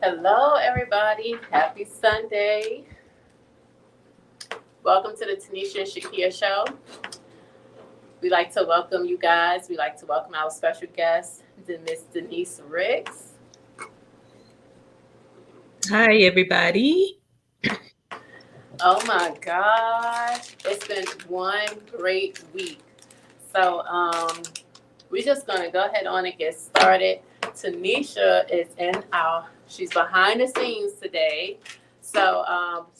Hello, everybody. Happy Sunday. Welcome to the Tanisha and Shakia show. We like to welcome you guys. We like to welcome our special guest, Miss Denise Ricks. Hi, everybody. Oh my gosh, it's been one great week. So, we're just gonna go ahead on and get started. Tanisha is she's behind the scenes today. So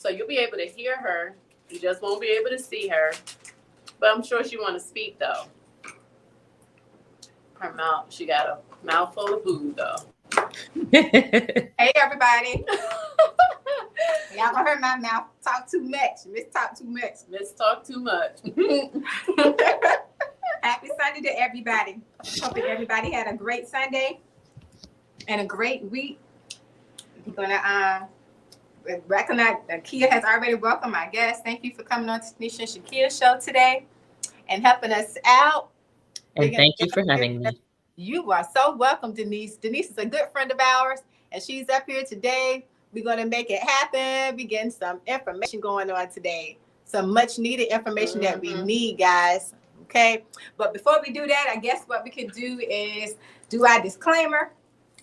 you'll be able to hear her. You just won't be able to see her. But I'm sure she want to speak though. Her mouth, she got a mouthful of food though. Hey everybody. Y'all gonna hear my mouth talk too much. Miss talk too much. Miss talk too much. Happy Sunday to everybody. Hoping everybody had a great Sunday and a great week. We're gonna recognize Kia has already welcomed my guest. Thank you for coming on to Tanisha and Shakia's show today and helping us out. And thank you for having me. You are so welcome, Denise. Denise is a good friend of ours, and she's up here today. We're going to make it happen. We're getting some information going on today. Some much needed information that we need, guys. Okay. But before we do that, I guess what we can do is do our disclaimer,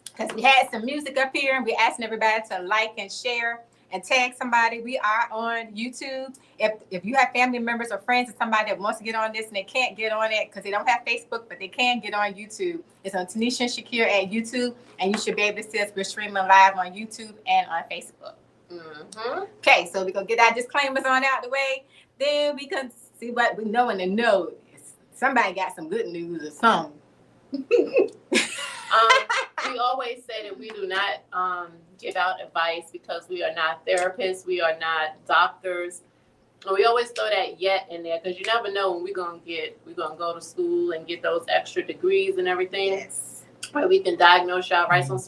because we had some music up here and we're asking everybody to like and share and tag somebody. We are on YouTube. If you have family members or friends or somebody that wants to get on this and they can't get on it because they don't have Facebook, but they can get on YouTube. It's on Tanisha and Shakir at YouTube, and you should be able to see us. We're streaming live on YouTube and on Facebook. Okay, so we're going to get our disclaimers on out the way. Then we can see what we know in the know. Somebody got some good news or something. We always say that we do not give out advice because we are not therapists, we are not doctors. And we always throw that yet in there because you never know when we're gonna go to school and get those extra degrees and everything. Yes. Where we can diagnose y'all, write some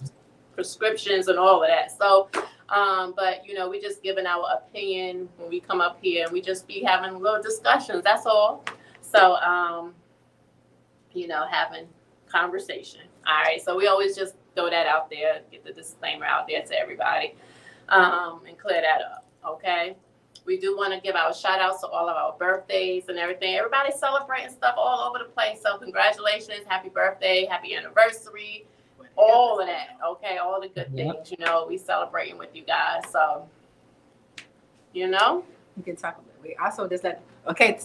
prescriptions and all of that. So, but we just giving our opinion when we come up here, and we just be having little discussions. That's all. So, having conversation. All right, so we always just throw that out there, get the disclaimer out there to everybody, and clear that up, okay? We do want to give our shout outs to all of our birthdays and everything. Everybody's celebrating stuff all over the place, so congratulations, happy birthday, happy anniversary, all of that, okay? All the good things, we celebrating with you guys, so, We can talk about it. We also just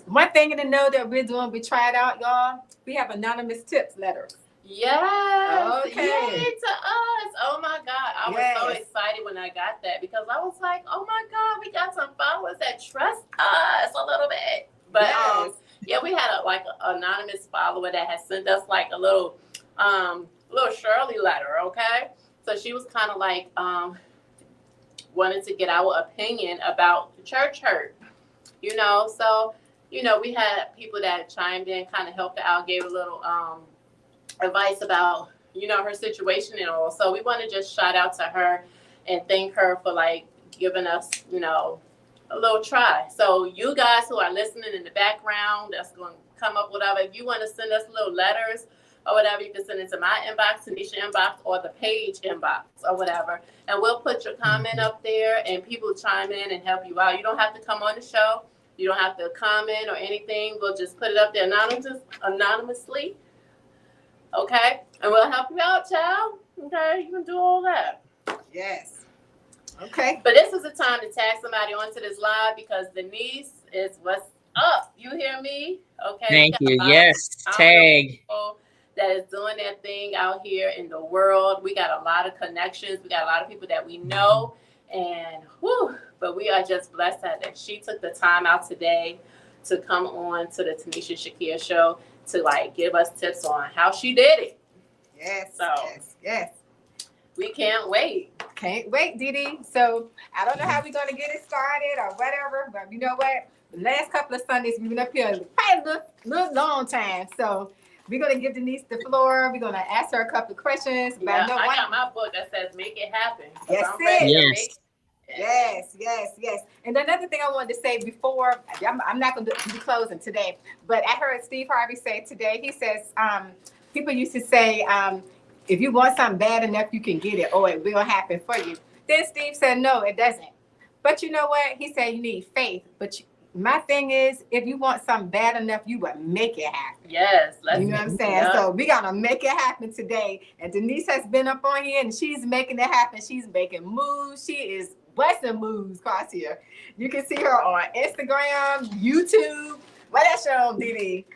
one thing in the know that we're doing, we try it out, y'all. We have anonymous tips letters. yes, Okay. yay to us. Oh my God, I was so excited when I got that because I was like, oh my God, we got some followers that trust us a little bit. But we had an anonymous follower that had sent us like a little Shirley letter, okay? So she was kind of like wanted to get our opinion about the church hurt, so we had people that chimed in, kind of helped her out, gave a little advice about her situation and all. So we want to just shout out to her and thank her for like giving us a little try. So you guys who are listening in the background, that's going to come up whatever, if you want to send us little letters or whatever, you can send it to my inbox, Tanisha inbox, or the page inbox or whatever, and we'll put your comment up there and people chime in and help you out. You don't have to come on the show, you don't have to comment or anything. We'll just put it up there anonymously. Okay, and we'll help you out, child. Okay, you can do all that. Yes. Okay. But this is the time to tag somebody onto this live because Denise is what's up. You hear me? Okay. Thank you. Yes, tag. That is doing their thing out here in the world. We got a lot of connections. We got a lot of people that we know, and but we are just blessed that she took the time out today to come on to the Tanisha Shakir show to like give us tips on how she did it. Yes. So yes. We can't wait. Can't wait, Didi. So I don't know how we're gonna get it started or whatever, but you know what? The last couple of Sundays we've been up here probably a little long time. So we're gonna give Denise the floor. We're gonna ask her a couple of questions. I got my book that says "Make It Happen." Yes. And another thing I wanted to say before, I'm not going to be closing today, but I heard Steve Harvey say today, he says, people used to say, if you want something bad enough, you can get it, or it will happen for you. Then Steve said, no, it doesn't. But you know what? He said you need faith. But my thing is, if you want something bad enough, you would make it happen. Yes. You know what I'm saying? Yep. So we got to make it happen today. And Denise has been up on here, and she's making it happen. She's making moves. She is busting moves across here. You can see her on Instagram, YouTube. What else show on, Didi?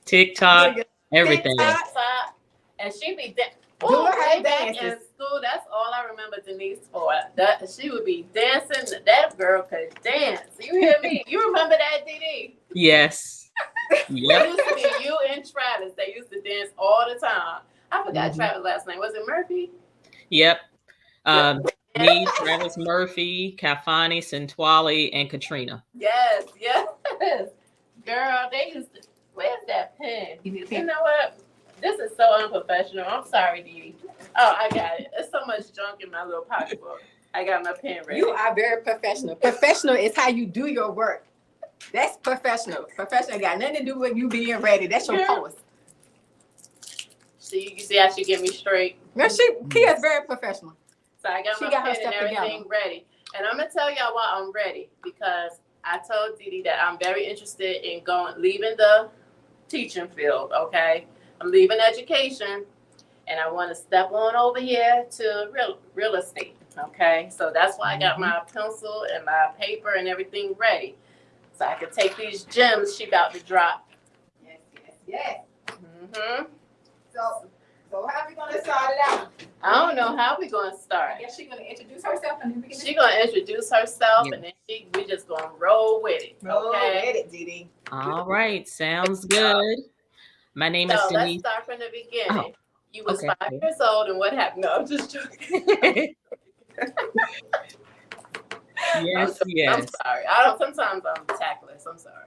TikTok, everything. TikTok. And she be doing her way back in school. That's all I remember Denise for. That she would be dancing. That girl could dance. You hear me? You remember that, Didi? Yes. It used to be you and Travis. They used to dance all the time. I forgot Travis' last name. Was it Murphy? Yep. Me, Travis Murphy, Kafani, Sentwali, and Katrina. Yes. Girl, they used to. Where's that pen? You know what? This is so unprofessional. I'm sorry, Dee. Oh, I got it. There's so much junk in my little pocketbook. I got my pen ready. You are very professional. Professional is how you do your work. That's professional. Professional got nothing to do with you being ready. That's your post. See, you see how she get me straight? No, she is very professional. So I got my pen and everything ready. And I'm going to tell y'all why I'm ready. Because I told Dee that I'm very interested in leaving the teaching field, okay? I'm leaving education, and I want to step on over here to real estate, okay? So that's why I got my pencil and my paper and everything ready, so I can take these gems she about to drop. Yes. So how are we going to start it out? I don't know how we're going to start. I guess she's going to introduce herself, and then we can. She's going to introduce herself, and then we just going to roll with it, Roll with it, Didi. All right, sounds good. My name is Denise. Let's start from the beginning. You was 5 years old, and what happened? No, I'm just joking. Yes. I'm sorry. Sometimes I'm tactless. I'm sorry.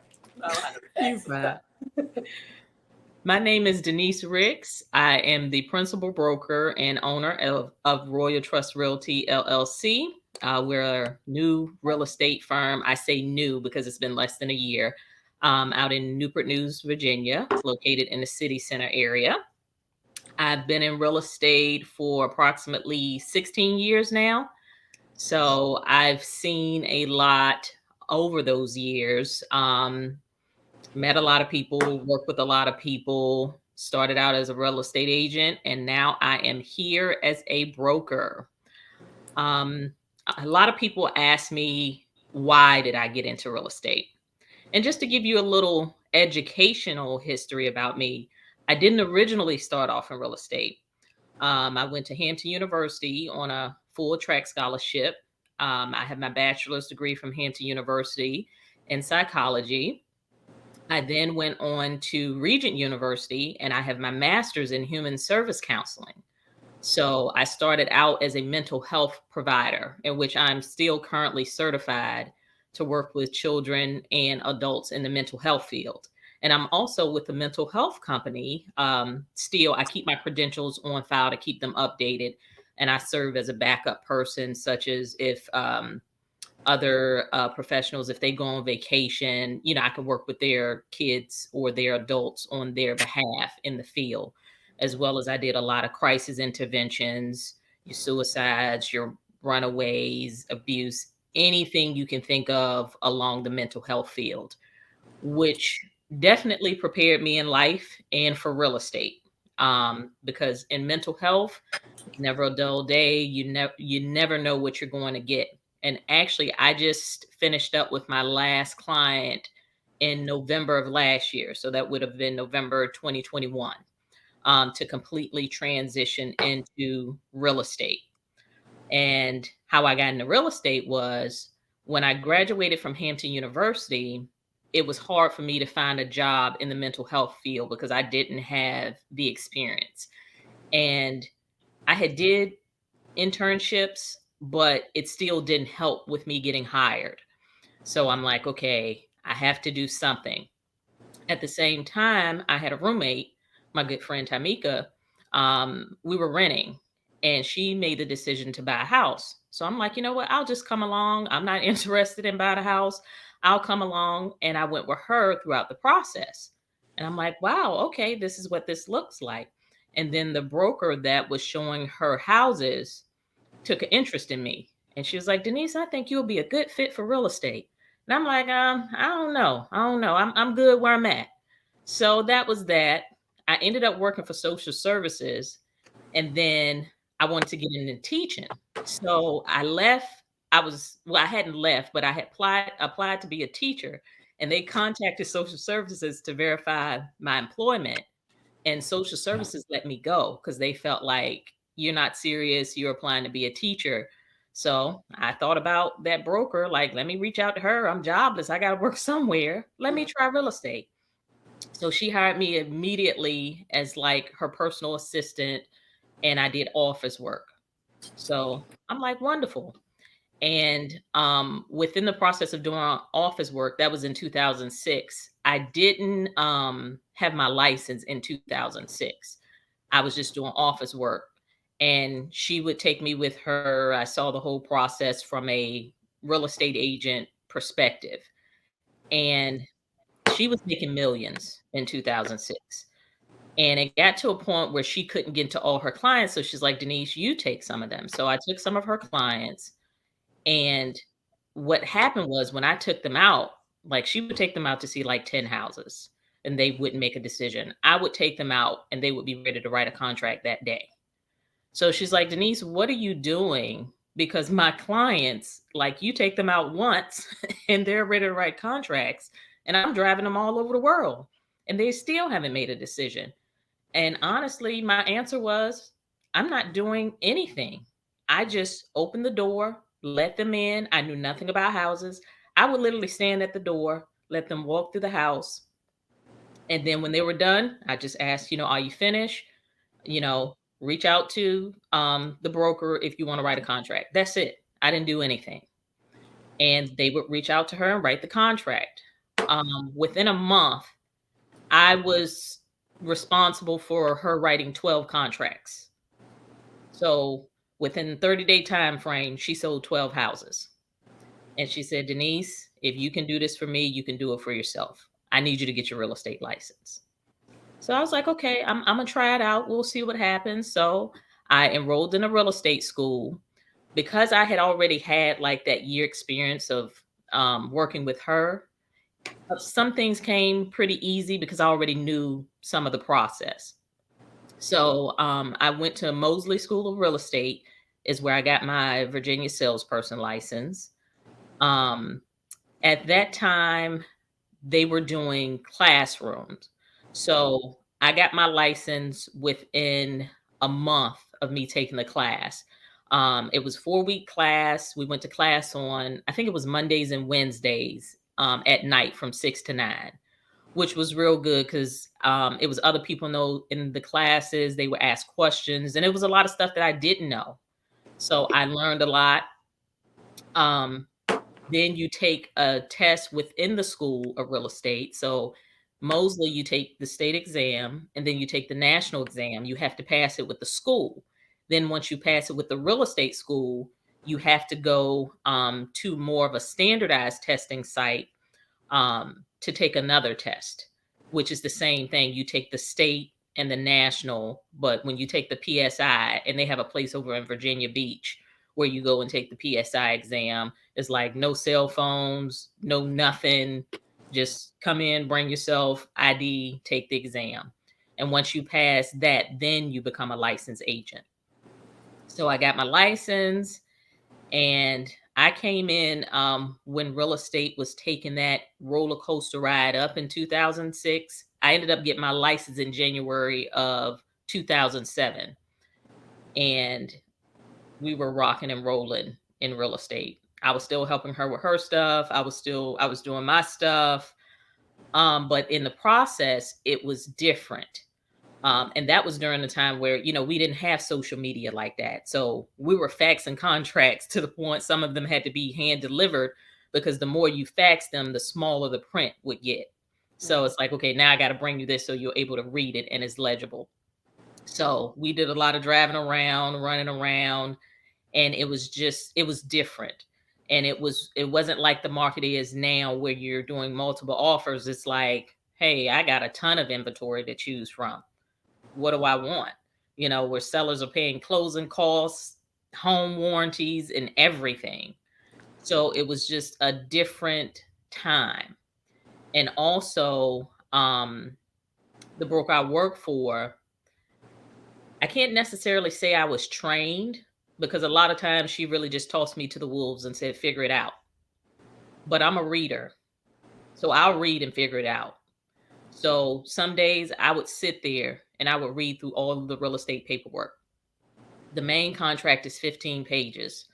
My name is Denise Ricks. I am the principal broker and owner of Royal Trust Realty, LLC. We're a new real estate firm. I say new because it's been less than a year. Out in Newport News, Virginia, located in the city center area. I've been in real estate for approximately 16 years now. So I've seen a lot over those years. Met a lot of people, worked with a lot of people, started out as a real estate agent, and now I am here as a broker. A lot of people ask me, why did I get into real estate? And just to give you a little educational history about me, I didn't originally start off in real estate. I went to Hampton University on a full track scholarship. I have my bachelor's degree from Hampton University in psychology. I then went on to Regent University, and I have my master's in human service counseling. So I started out as a mental health provider, in which I'm still currently certified to work with children and adults in the mental health field. And I'm also with a mental health company. Still, I keep my credentials on file to keep them updated. And I serve as a backup person, such as if other professionals, if they go on vacation, I can work with their kids or their adults on their behalf in the field, as well as I did a lot of crisis interventions, your suicides, your runaways, abuse, anything you can think of along the mental health field, which definitely prepared me in life and for real estate. Because in mental health, never a dull day. You never know what you're going to get. And actually, I just finished up with my last client in November of last year. So that would have been November 2021, to completely transition into real estate. And how I got into real estate was when I graduated from Hampton University, it was hard for me to find a job in the mental health field because I didn't have the experience. And I had did internships, but it still didn't help with me getting hired. So I'm like, okay, I have to do something. At the same time, I had a roommate, my good friend Tamika. We were renting, and she made the decision to buy a house. So I'm like, you know what? I'll just come along. I'm not interested in buying a house. I'll come along. And I went with her throughout the process. And I'm like, wow, okay, this is what this looks like. And then the broker that was showing her houses took an interest in me. And she was like, Denise, I think you'll be a good fit for real estate. And I'm like, I don't know. I'm good where I'm at. So that was that. I ended up working for social services, and then I wanted to get into teaching. So I left. I hadn't left, but I had applied to be a teacher, and they contacted social services to verify my employment. And social services let me go because they felt like you're not serious, you're applying to be a teacher. So I thought about that broker, like, let me reach out to her. I'm jobless. I got to work somewhere. Let me try real estate. So she hired me immediately as like her personal assistant, and I did office work. So I'm like, wonderful. And within the process of doing office work, that was in 2006. I didn't have my license in 2006. I was just doing office work. And she would take me with her. I saw the whole process from a real estate agent perspective. And she was making millions in 2006. And it got to a point where she couldn't get to all her clients. So she's like, Denise, you take some of them. So I took some of her clients. And what happened was when I took them out, like she would take them out to see like 10 houses and they wouldn't make a decision. I would take them out and they would be ready to write a contract that day. So she's like, Denise, what are you doing? Because my clients, like you take them out once and they're ready to write contracts, and I'm driving them all over the world and they still haven't made a decision. And honestly, my answer was, I'm not doing anything. I just opened the door, let them in. I knew nothing about houses. I would literally stand at the door, let them walk through the house. And then when they were done, I just asked, are you finished? Reach out to the broker if you want to write a contract. That's it. I didn't do anything. And they would reach out to her and write the contract. Within a month, I was responsible for her writing 12 contracts. So within 30-day time frame, she sold 12 houses. And she said, Denise, if you can do this for me, you can do it for yourself. I need you to get your real estate license. So I was like, okay, I'm going to try it out. We'll see what happens. So I enrolled in a real estate school because I had already had like that year experience of working with her. Some things came pretty easy because I already knew some of the process. So I went to Mosley School of Real Estate, is where I got my Virginia salesperson license. At that time, they were doing classrooms. So I got my license within a month of me taking the class. It was 4-week class. We went to class on, I think it was Mondays and Wednesdays at night from 6 to 9, which was real good because it was other people in the classes. They would ask questions, and it was a lot of stuff that I didn't know. So I learned a lot. Then you take a test within the School of Real Estate. So Mosley, you take the state exam, and then you take the national exam. You have to pass it with the school. Then once you pass it with the real estate school, you have to go to more of a standardized testing site to take another test, which is the same thing. You take the state and the national, but when you take the PSI, and they have a place over in Virginia Beach where you go and take the PSI exam, it's like no cell phones, no nothing. Just come in, bring yourself, ID, take the exam. And once you pass that, then you become a licensed agent. So I got my license, and I came in when real estate was taking that roller coaster ride up in 2006. I ended up getting my license in January of 2007. And we were rocking and rolling in real estate. I was still helping her with her stuff. I was doing my stuff. But in the process, it was different. And that was during the time where, we didn't have social media like that. So we were faxing contracts to the point some of them had to be hand delivered, because the more you fax them, the smaller the print would get. So it's like, okay, now I got to bring you this so you're able to read it and it's legible. So we did a lot of driving around, running around, and it was different. And it wasn't like the market is now where you're doing multiple offers. It's like, hey, I got a ton of inventory to choose from. What do I want? where sellers are paying closing costs, home warranties, and everything. So it was just a different time. And also, the broker I work for, I can't necessarily say I was trained, because a lot of times she really just tossed me to the wolves and said, figure it out. But I'm a reader, so I'll read and figure it out. So some days I would sit there and I would read through all of the real estate paperwork. The main contract is 15 pages.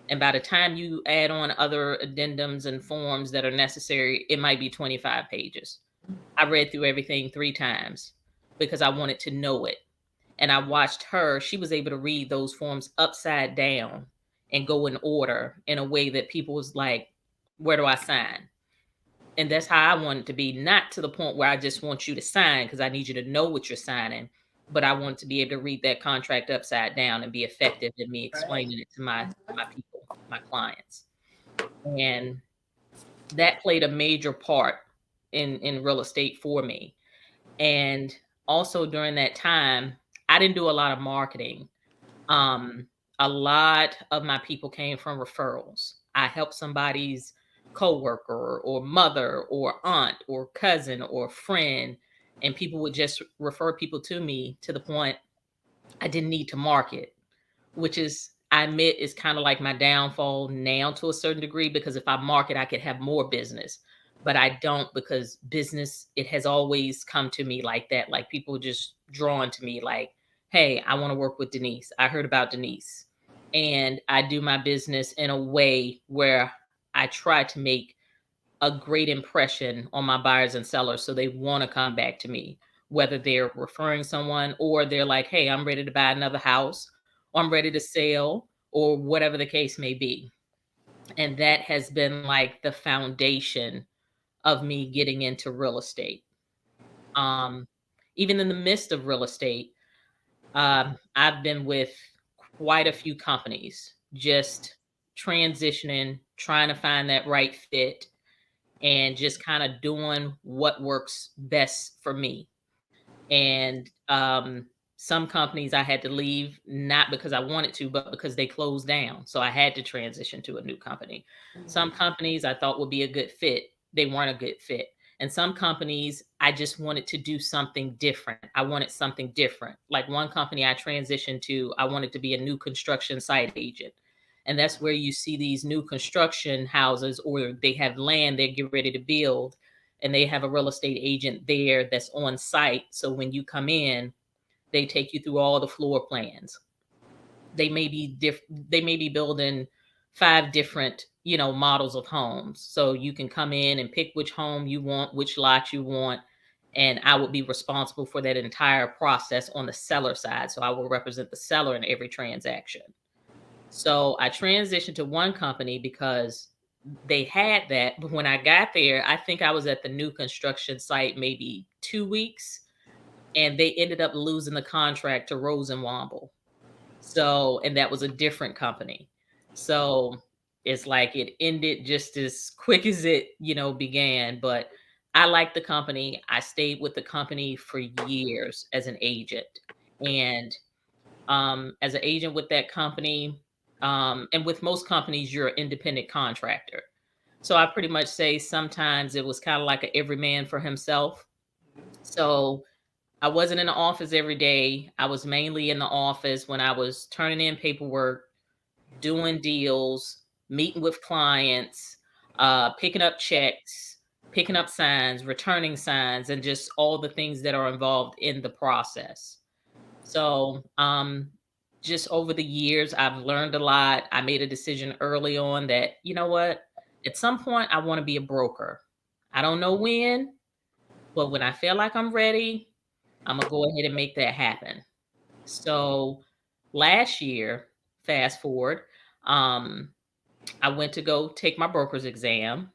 And by the time you add on other addendums and forms that are necessary, it might be 25 pages. I read through everything 3 times because I wanted to know it. And I watched her. She was able to read those forms upside down and go in order in a way that people was like, where do I sign? And that's how I want it to be. Not to the point where I just want you to sign because I need you to know what you're signing, but I want to be able to read that contract upside down and be effective in me explaining it to my people, my clients. And that played a major part in real estate for me. And also during that time, I didn't do a lot of marketing. A lot of my people came from referrals. I helped somebody's coworker or mother or aunt or cousin or friend, and people would just refer people to me to the point I didn't need to market, which is, I admit, is kind of like my downfall now to a certain degree, because if I market, I could have more business. But I don't, because business, it has always come to me like that. Like people just drawn to me like, hey, I want to work with Denise. I heard about Denise. And I do my business in a way where I try to make a great impression on my buyers and sellers so they want to come back to me, whether they're referring someone or they're like, hey, I'm ready to buy another house, or I'm ready to sell, or whatever the case may be. And that has been like the foundation of me getting into real estate. Even in the midst of real estate, I've been with quite a few companies, just transitioning, trying to find that right fit, and just kind of doing what works best for me. And some companies I had to leave, not because I wanted to, but because they closed down. So I had to transition to a new company. Some companies I thought would be a good fit, they weren't a good fit. And some companies, I just wanted to do something different. I wanted something different. Like one company I transitioned to, I wanted to be a new construction site agent. And that's where you see these new construction houses, or they have land they get ready to build, and they have a real estate agent there that's on site. So when you come in, they take you through all the floor plans. They may be building 5 different, models of homes. So you can come in and pick which home you want, which lot you want, and I would be responsible for that entire process on the seller side. So I will represent the seller in every transaction. So I transitioned to one company because they had that. But when I got there, I think I was at the new construction site maybe 2 weeks, and they ended up losing the contract to Rosenwomble. So, and that was a different company. So it's like it ended just as quick as it, began. But I liked the company. I stayed with the company for years as an agent. And as an agent with that company, and with most companies, you're an independent contractor. So I pretty much say sometimes it was kind of like a every man for himself. So I wasn't in the office every day. I was mainly in the office when I was turning in paperwork, doing deals, meeting with clients, picking up checks, picking up signs, returning signs, and just all the things that are involved in the process. So, just over the years, I've learned a lot. I made a decision early on that, you know what, at some point, I want to be a broker. I don't know when, but when I feel like I'm ready, I'm going to go ahead and make that happen. So, last year, fast forward, I went to go take my broker's exam.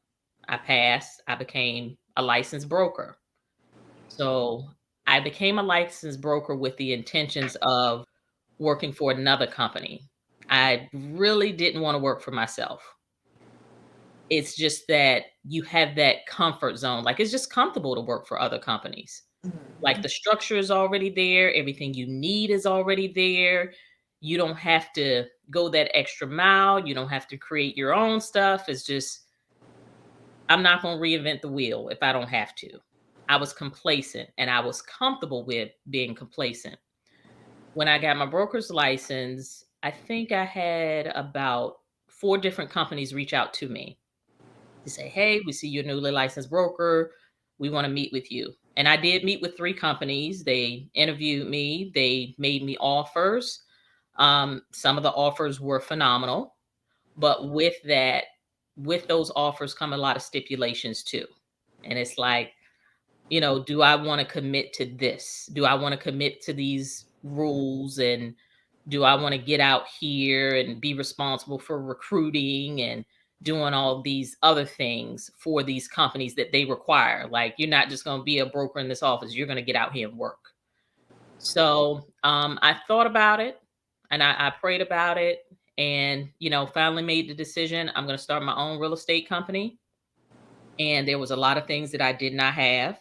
I passed. I became a licensed broker. So, I became a licensed broker with the intentions of working for another company. I really didn't want to work for myself. It's just that you have that comfort zone. Like it's just comfortable to work for other companies. Like the structure is already there, everything you need is already there. You don't have to go that extra mile. You don't have to create your own stuff. It's just, I'm not going to reinvent the wheel if I don't have to. I was complacent and I was comfortable with being complacent. When I got my broker's license, I think I had about 4 different companies reach out to me to say, hey, we see you're a newly licensed broker. We want to meet with you. And I did meet with 3 companies. They interviewed me. They made me offers. Some of the offers were phenomenal. But with that, with those offers come a lot of stipulations too. And it's like, do I want to commit to this? Do I want to commit to these rules? And do I want to get out here and be responsible for recruiting and doing all these other things for these companies that they require? Like, you're not just going to be a broker in this office. You're going to get out here and work. So I thought about it and I prayed about it and, finally made the decision. I'm going to start my own real estate company. And there was a lot of things that I did not have,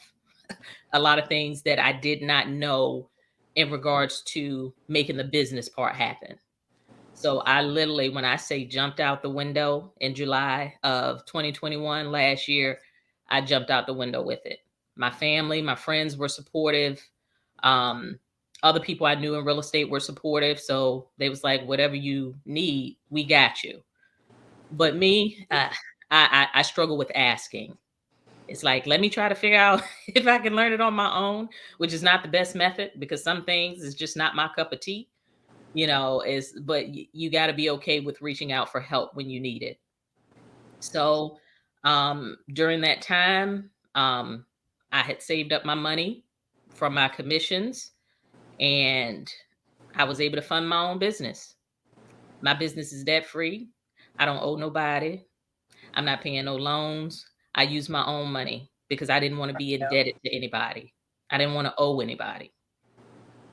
a lot of things that I did not know in regards to making the business part happen. So I literally, when I say jumped out the window in July of 2021, last year, I jumped out the window with it. My family, my friends were supportive. Other people I knew in real estate were supportive. So they was like, whatever you need, we got you. But me, I struggle with asking. It's like, let me try to figure out if I can learn it on my own, which is not the best method because some things is just not my cup of tea, but you got to be okay with reaching out for help when you need it. So during that time, I had saved up my money from my commissions and I was able to fund my own business. My business is debt free. I don't owe nobody. I'm not paying no loans. I use my own money because I didn't want to be indebted to anybody. I didn't want to owe anybody.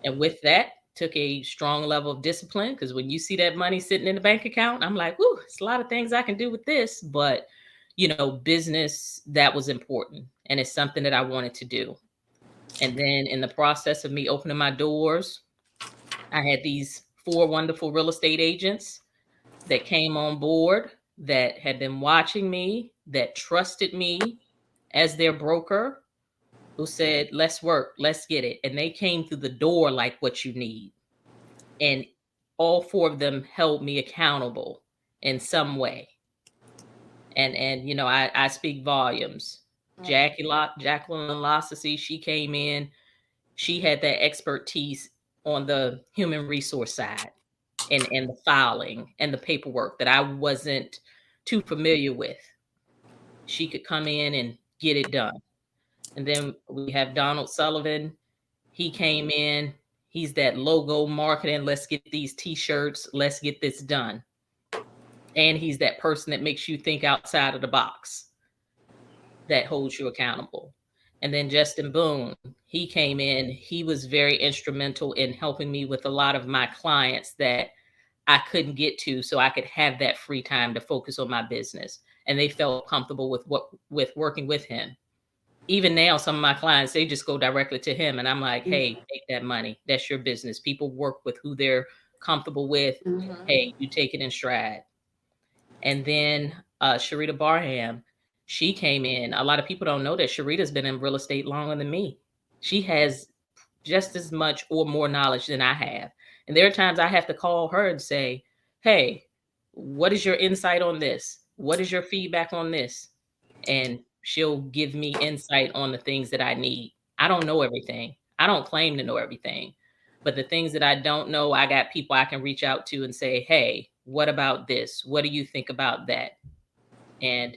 And with that, took a strong level of discipline because when you see that money sitting in the bank account, I'm like, whoo, it's a lot of things I can do with this. But, business, that was important. And it's something that I wanted to do. And then in the process of me opening my doors, I had these 4 wonderful real estate agents that came on board that had been watching me, that trusted me as their broker, who said, let's work, let's get it. And they came through the door like what you need. And all 4 of them held me accountable in some way. And I speak volumes. Jacqueline Lossessy, she came in, she had that expertise on the human resource side and the filing and the paperwork that I wasn't too familiar with. She could come in and get it done. And then we have Donald Sullivan. He came in. He's that logo marketing. Let's get these t-shirts. Let's get this done. And he's that person that makes you think outside of the box, that holds you accountable. And then Justin Boone, he came in. He was very instrumental in helping me with a lot of my clients that I couldn't get to, so I could have that free time to focus on my business. And they felt comfortable with working with him. Even now, some of my clients, they just go directly to him. And I'm like, hey, take that money. That's your business. People work with who they're comfortable with. Mm-hmm. Hey, you take it in stride. And then Sharita Barham, she came in. A lot of people don't know that Sharita's been in real estate longer than me. She has just as much or more knowledge than I have. And there are times I have to call her and say, hey, what is your insight on this? What is your feedback on this? And she'll give me insight on the things that I need. I don't know everything. I don't claim to know everything. But the things that I don't know, I got people I can reach out to and say, hey, what about this? What do you think about that? And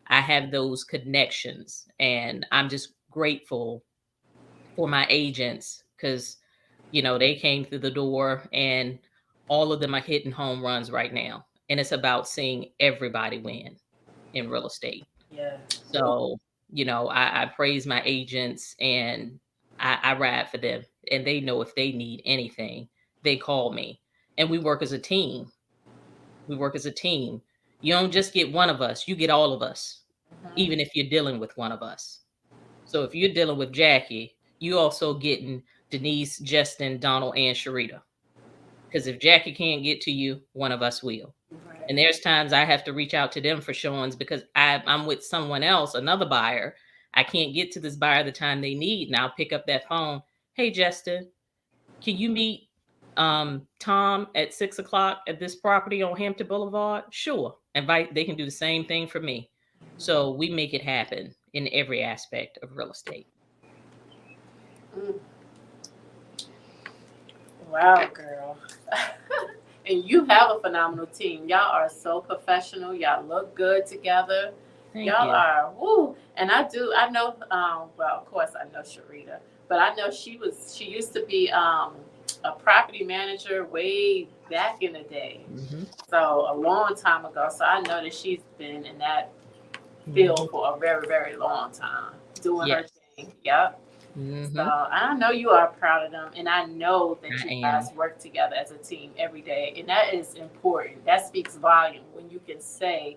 I have those connections. And I'm just grateful for my agents because, they came through the door and all of them are hitting home runs right now. And it's about seeing everybody win in real estate. Yeah. So, I praise my agents and I ride for them. And they know if they need anything, they call me. And we work as a team. You don't just get one of us, you get all of us, even if you're dealing with one of us. So if you're dealing with Jackie, you also getting Denise, Justin, Donald, and Sharita. Because if Jackie can't get to you, one of us will. Right. And there's times I have to reach out to them for showings because I'm with someone else, another buyer. I can't get to this buyer the time they need. And I'll pick up that phone. Hey, Justin, can you meet Tom at 6:00 at this property on Hampton Boulevard? Sure. They can do the same thing for me. So we make it happen in every aspect of real estate. Mm. Wow, girl. And you have a phenomenal team. Y'all are so professional. Y'all look good together. Thank Y'all you. are, woo. And I know, well, of course I know Sharita, but I know she used to be a property manager way back in the day. Mm-hmm. So a long time ago. So I know that she's been in that field for a very, very long time, doing her thing. Yep. Mm-hmm. So I know you are proud of them, and I know that I you guys work together as a team every day, and that is important. That speaks volume when you can say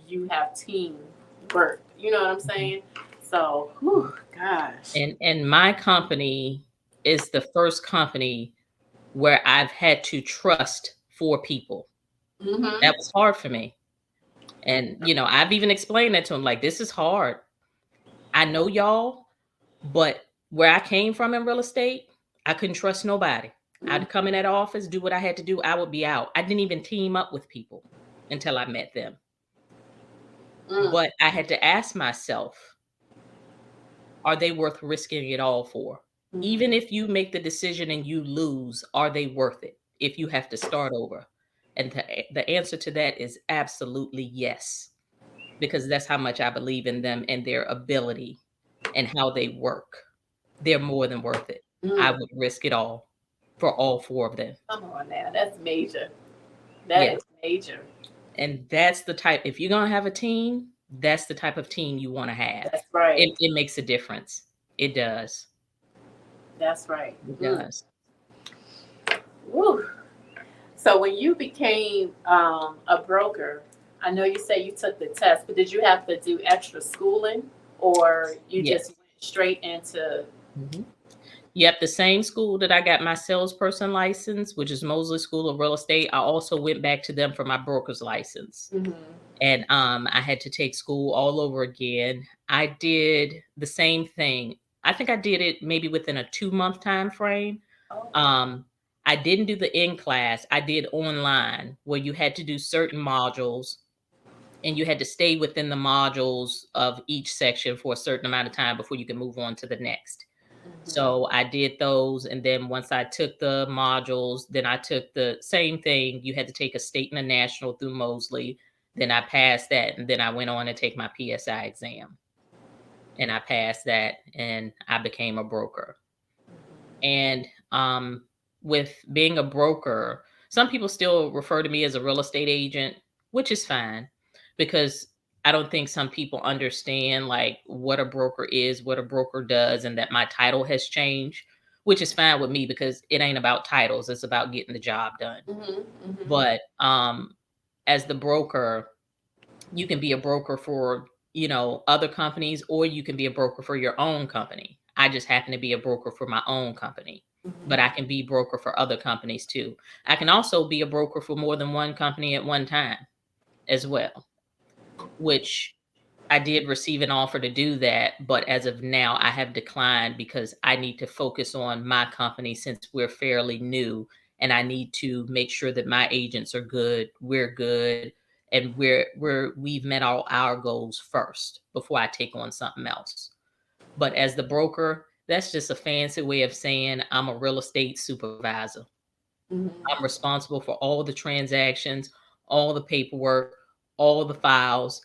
you have team work. You know what I'm saying? So, whew, gosh. And my company is the first company where I've had to trust 4 people. Mm-hmm. That was hard for me. And, I've even explained that to them, like, this is hard. I know y'all, but where I came from in real estate, I couldn't trust nobody. Mm-hmm. I'd come in that office, do what I had to do. I would be out. I didn't even team up with people until I met them. But I had to ask myself, are they worth risking it all for? Mm-hmm. Even if you make the decision and you lose, are they worth it if you have to start over? And the answer to that is absolutely yes, because that's how much I believe in them and their ability and how they work. They're more than worth it. I would risk it all for all 4 of them. Come on now, that's major. That is major. And that's the type, if you're going to have a team, that's the type of team you want to have. That's right. It makes a difference. It does. That's right. It does. Woo. So when you became a broker, I know you say you took the test, but did you have to do extra schooling, or you just went straight into? Mm-hmm. Yep, the same school that I got my salesperson license, which is Mosley School of Real Estate. I also went back to them for my broker's license. Mm-hmm. And I had to take school all over again. I did the same thing. I think I did it maybe within a 2-month time frame. Oh. I didn't do the in-class. I did online, where you had to do certain modules and you had to stay within the modules of each section for a certain amount of time before you can move on to the next. So I did those. And then once I took the modules, then I took the same thing. You had to take a state and a national through Mosley. Then I passed that. And then I went on to take my PSI exam. And I passed that and I became a broker. And with being a broker, some people still refer to me as a real estate agent, which is fine, because I don't think some people understand like what a broker is, what a broker does, and that my title has changed, which is fine with me because it ain't about titles. It's about getting the job done. Mm-hmm, mm-hmm. But as the broker, you can be a broker for, other companies, or you can be a broker for your own company. I just happen to be a broker for my own company, but I can be broker for other companies too. I can also be a broker for more than one company at one time as well, which I did receive an offer to do that. But as of now, I have declined because I need to focus on my company since we're fairly new, and I need to make sure that my agents are good, we're good, and we've met all our goals first before I take on something else. But as the broker, that's just a fancy way of saying I'm a real estate supervisor. Mm-hmm. I'm responsible for all the transactions, all the paperwork, all the files.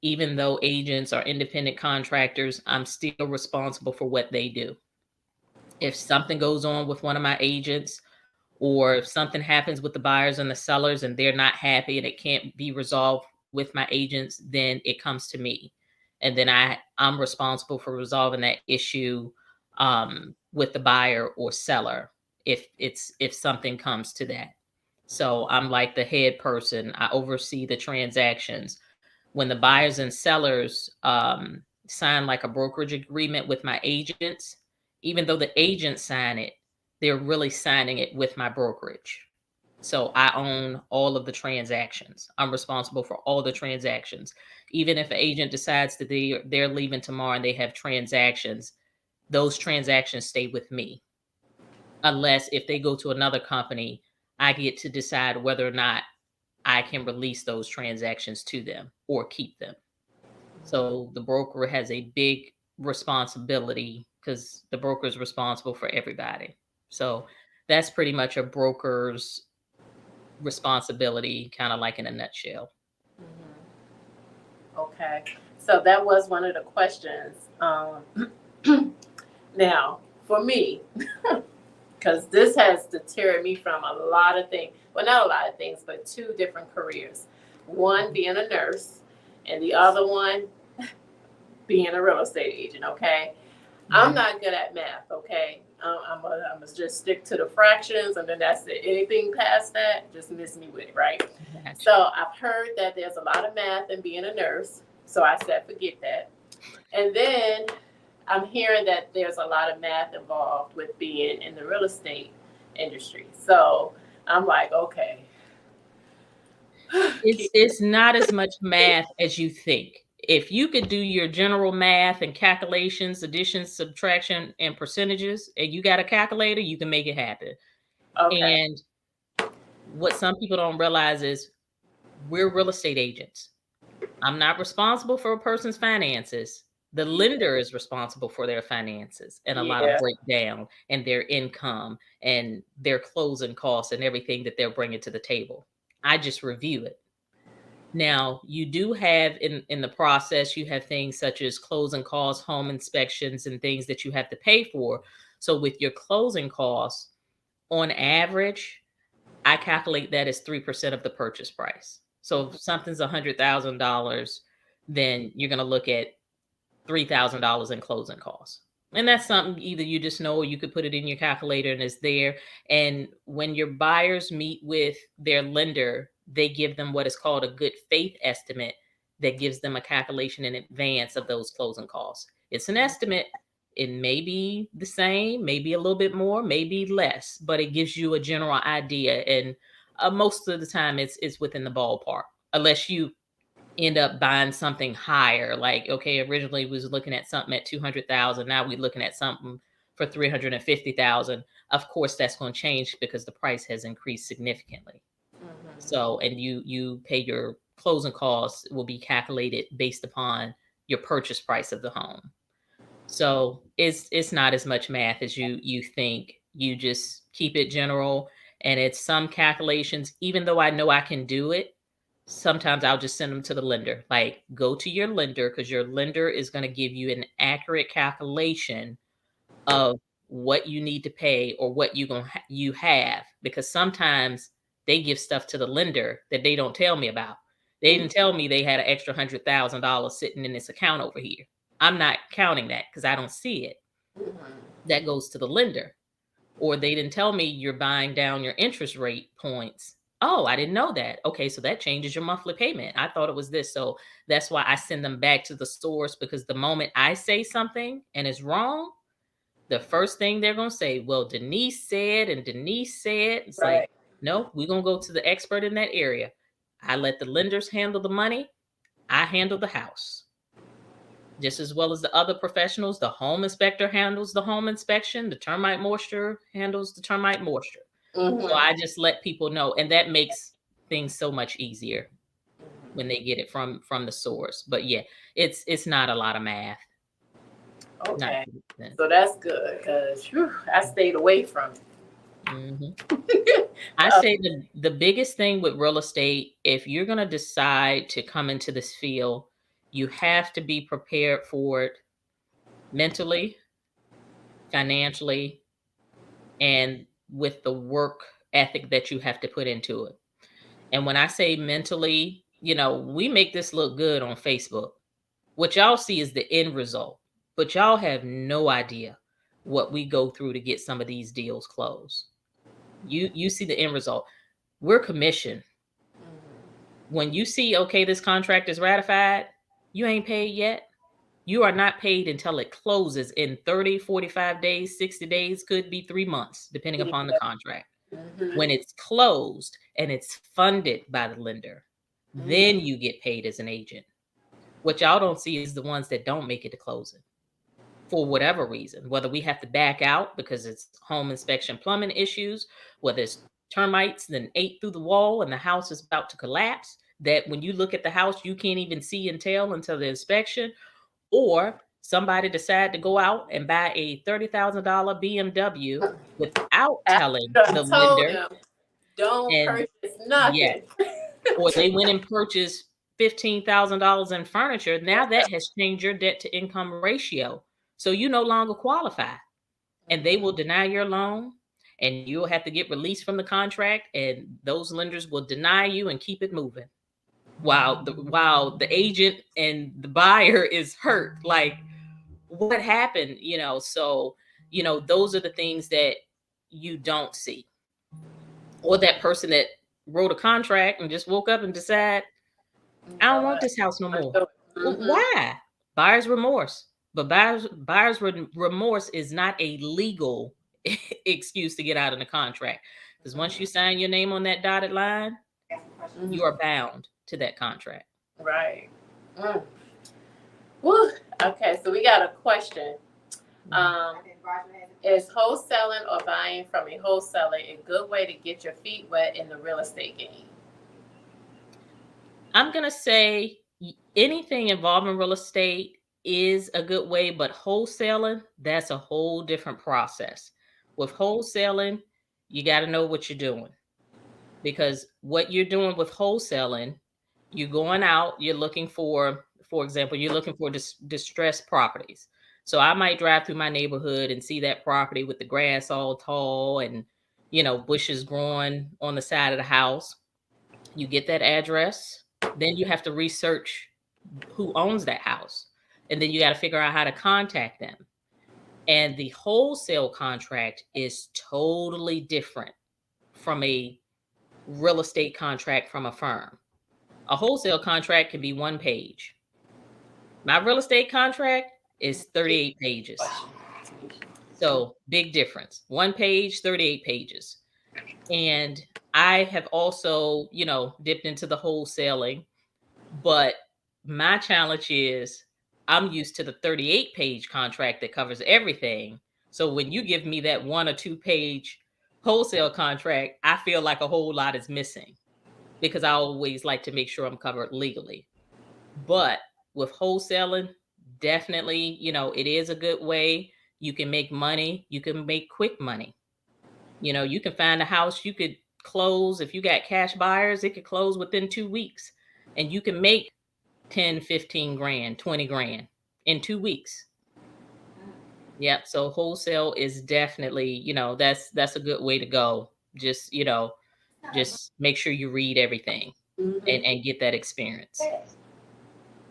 Even though agents are independent contractors, I'm still responsible for what they do. If something goes on with one of my agents, or if something happens with the buyers and the sellers and they're not happy and it can't be resolved with my agents, then it comes to me. And then I'm responsible for resolving that issue with the buyer or seller if something comes to that. So I'm like the head person. I oversee the transactions. When the buyers and sellers sign like a brokerage agreement with my agents, even though the agents sign it, they're really signing it with my brokerage. So I own all of the transactions. I'm responsible for all the transactions. Even if an agent decides that they're leaving tomorrow and they have transactions, those transactions stay with me. Unless if they go to another company, I get to decide whether or not I can release those transactions to them or keep them. So the broker has a big responsibility because the broker is responsible for everybody. So that's pretty much a broker's responsibility, kind of like in a nutshell. Okay, so that was one of the questions. Now, for me, because this has deterred me from a lot of things. Well, not a lot of things, but 2 different careers. One being a nurse, and the other one being a real estate agent. Okay, I'm not good at math. Okay, I'm gonna just stick to the fractions, and then that's it. Anything past that, just miss me with it, right? Gotcha. So I've heard that there's a lot of math in being a nurse. So I said, forget that. And then I'm hearing that there's a lot of math involved with being in the real estate industry. So I'm like, okay. It's not as much math as you think. If you could do your general math and calculations, addition, subtraction, and percentages, and you got a calculator, you can make it happen. Okay. And what some people don't realize is we're real estate agents. I'm not responsible for a person's finances. The lender is responsible for their finances and a lot of breakdown and their income and their closing costs and everything that they're bringing to the table. I just review it. Now, you do have in the process, you have things such as closing costs, home inspections, and things that you have to pay for. So with your closing costs, on average, I calculate that as 3% of the purchase price. So if something's $100,000, then you're going to look at $3,000 in closing costs. And that's something either you just know or you could put it in your calculator and it's there. And when your buyers meet with their lender, they give them what is called a good faith estimate that gives them a calculation in advance of those closing costs. It's an estimate. It may be the same, maybe a little bit more, maybe less, but it gives you a general idea. And most of the time it's within the ballpark, unless you end up buying something higher. Like, okay, originally we was looking at something at 200,000. Now we're looking at something for 350,000. Of course, that's going to change because the price has increased significantly. So, and you pay your closing costs will be calculated based upon your purchase price of the home. So it's not as much math as you think. You just keep it general, and it's some calculations. Even though I know I can do it, sometimes I'll just send them to the lender. Like, go to your lender because your lender is going to give you an accurate calculation of what you need to pay or what you have, because sometimes they give stuff to the lender that they don't tell me about. They didn't tell me they had an extra $100,000 sitting in this account over here. I'm not counting that because I don't see it. That goes to the lender. Or they didn't tell me you're buying down your interest rate points. Oh, I didn't know that. Okay, so that changes your monthly payment. I thought it was this. So that's why I send them back to the source, because the moment I say something and it's wrong, the first thing they're going to say, well, Denise said, and Denise said. It's like, no, we're going to go to the expert in that area. I let the lenders handle the money. I handle the house. Just as well as the other professionals. The home inspector handles the home inspection. The termite moisture handles the termite moisture. So I just let people know, and that makes things so much easier when they get it from the source. But yeah, it's not a lot of math. Okay, so that's good because I stayed away from it. I say the biggest thing with real estate, if you're going to decide to come into this field, you have to be prepared for it mentally, financially, and with the work ethic that you have to put into it. And when I say mentally, we make this look good on Facebook. What y'all see is the end result, but y'all have no idea what we go through to get some of these deals closed. You see the end result. We're commissioned. When you see, okay, this contract is ratified, you ain't paid yet. You are not paid until it closes in 30, 45 days, 60 days, could be 3 months, depending upon the contract. When it's closed and it's funded by the lender, then you get paid as an agent. What y'all don't see is the ones that don't make it to closing for whatever reason, whether we have to back out because it's home inspection plumbing issues, whether it's termites then ate through the wall and the house is about to collapse, that when you look at the house, you can't even see and tell until the inspection, or somebody decide to go out and buy a $30,000 BMW without telling the lender. Don't And purchase nothing. yes, or they went and purchased $15,000 in furniture. Now that has changed your debt to income ratio. So you no longer qualify. And they will deny your loan, and you'll have to get released from the contract, and those lenders will deny you and keep it moving. While the agent and the buyer is hurt. Like, what happened? So those are the things that you don't see. Or that person that wrote a contract and just woke up and decide, I don't want this house no more. Why? Buyer's remorse. But buyer's remorse is not a legal excuse to get out of the contract. Because once you sign your name on that dotted line, you are bound to that contract. Right. Woo. Okay, so we got a question. Is wholesaling or buying from a wholesaler a good way to get your feet wet in the real estate game? I'm going to say anything involving real estate is a good way, but wholesaling, that's a whole different process. With wholesaling, you got to know what you're doing, because what you're doing with wholesaling, you're going out, you're looking for example, you're looking for distressed properties. So I might drive through my neighborhood and see that property with the grass all tall and, bushes growing on the side of the house. You get that address, then you have to research who owns that house. And then you got to figure out how to contact them. And the wholesale contract is totally different from a real estate contract from a firm. A wholesale contract can be 1 page. My real estate contract is 38 pages. So big difference. 1 page, 38 pages. And I have also, dipped into the wholesaling, but my challenge is I'm used to the 38-page contract that covers everything. So when you give me that 1 or 2 page wholesale contract, I feel like a whole lot is missing, because I always like to make sure I'm covered legally. But with wholesaling, definitely, it is a good way. You can make money. You can make quick money. You can find a house you could close. If you got cash buyers, it could close within 2 weeks. And you can make 10, 15 grand, 20 grand in 2 weeks. Yep. So wholesale is definitely, that's a good way to go. Just make sure you read everything and get that experience.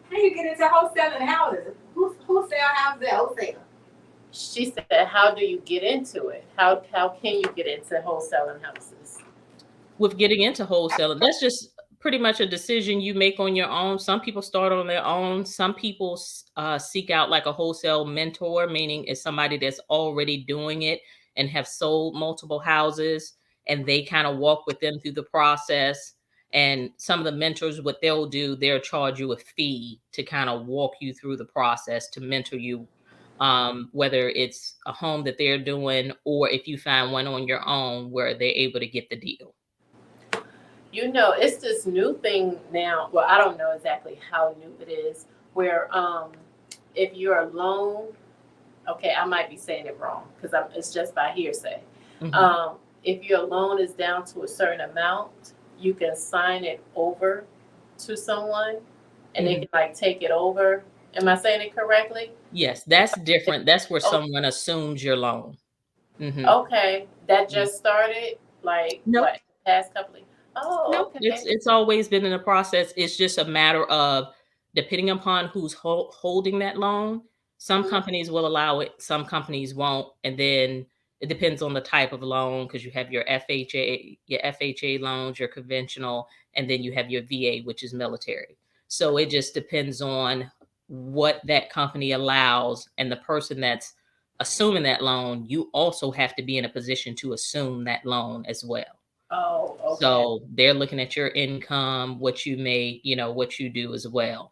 How you get into wholesaling houses? Wholesale houses? Wholesale. She said, how do you get into it? How can you get into wholesaling houses? With getting into wholesaling, that's just pretty much a decision you make on your own. Some people start on their own. Some people seek out like a wholesale mentor, meaning it's somebody that's already doing it and have sold multiple houses, and they kind of walk with them through the process. And some of the mentors, what they'll do, they'll charge you a fee to kind of walk you through the process to mentor you, whether it's a home that they're doing or if you find one on your own where they're able to get the deal. It's this new thing now. Well, I don't know exactly how new it is, where if you're a loan, okay, I might be saying it wrong because it's just by hearsay. Mm-hmm. If your loan is down to a certain amount, you can sign it over to someone and they can take it over. Am I saying it correctly? Yes, that's different. That's where someone assumes your loan. Mm-hmm. Okay, that just started what, the past couple of years? Oh, okay. It's always been in the process. It's just a matter of depending upon who's holding that loan. Some companies will allow it, some companies won't, and then it depends on the type of loan, because you have your FHA loans, your conventional, and then you have your VA, which is military. So it just depends on what that company allows, and the person that's assuming that loan, you also have to be in a position to assume that loan as well. Oh, okay. So they're looking at your income, what you make, what you do as well.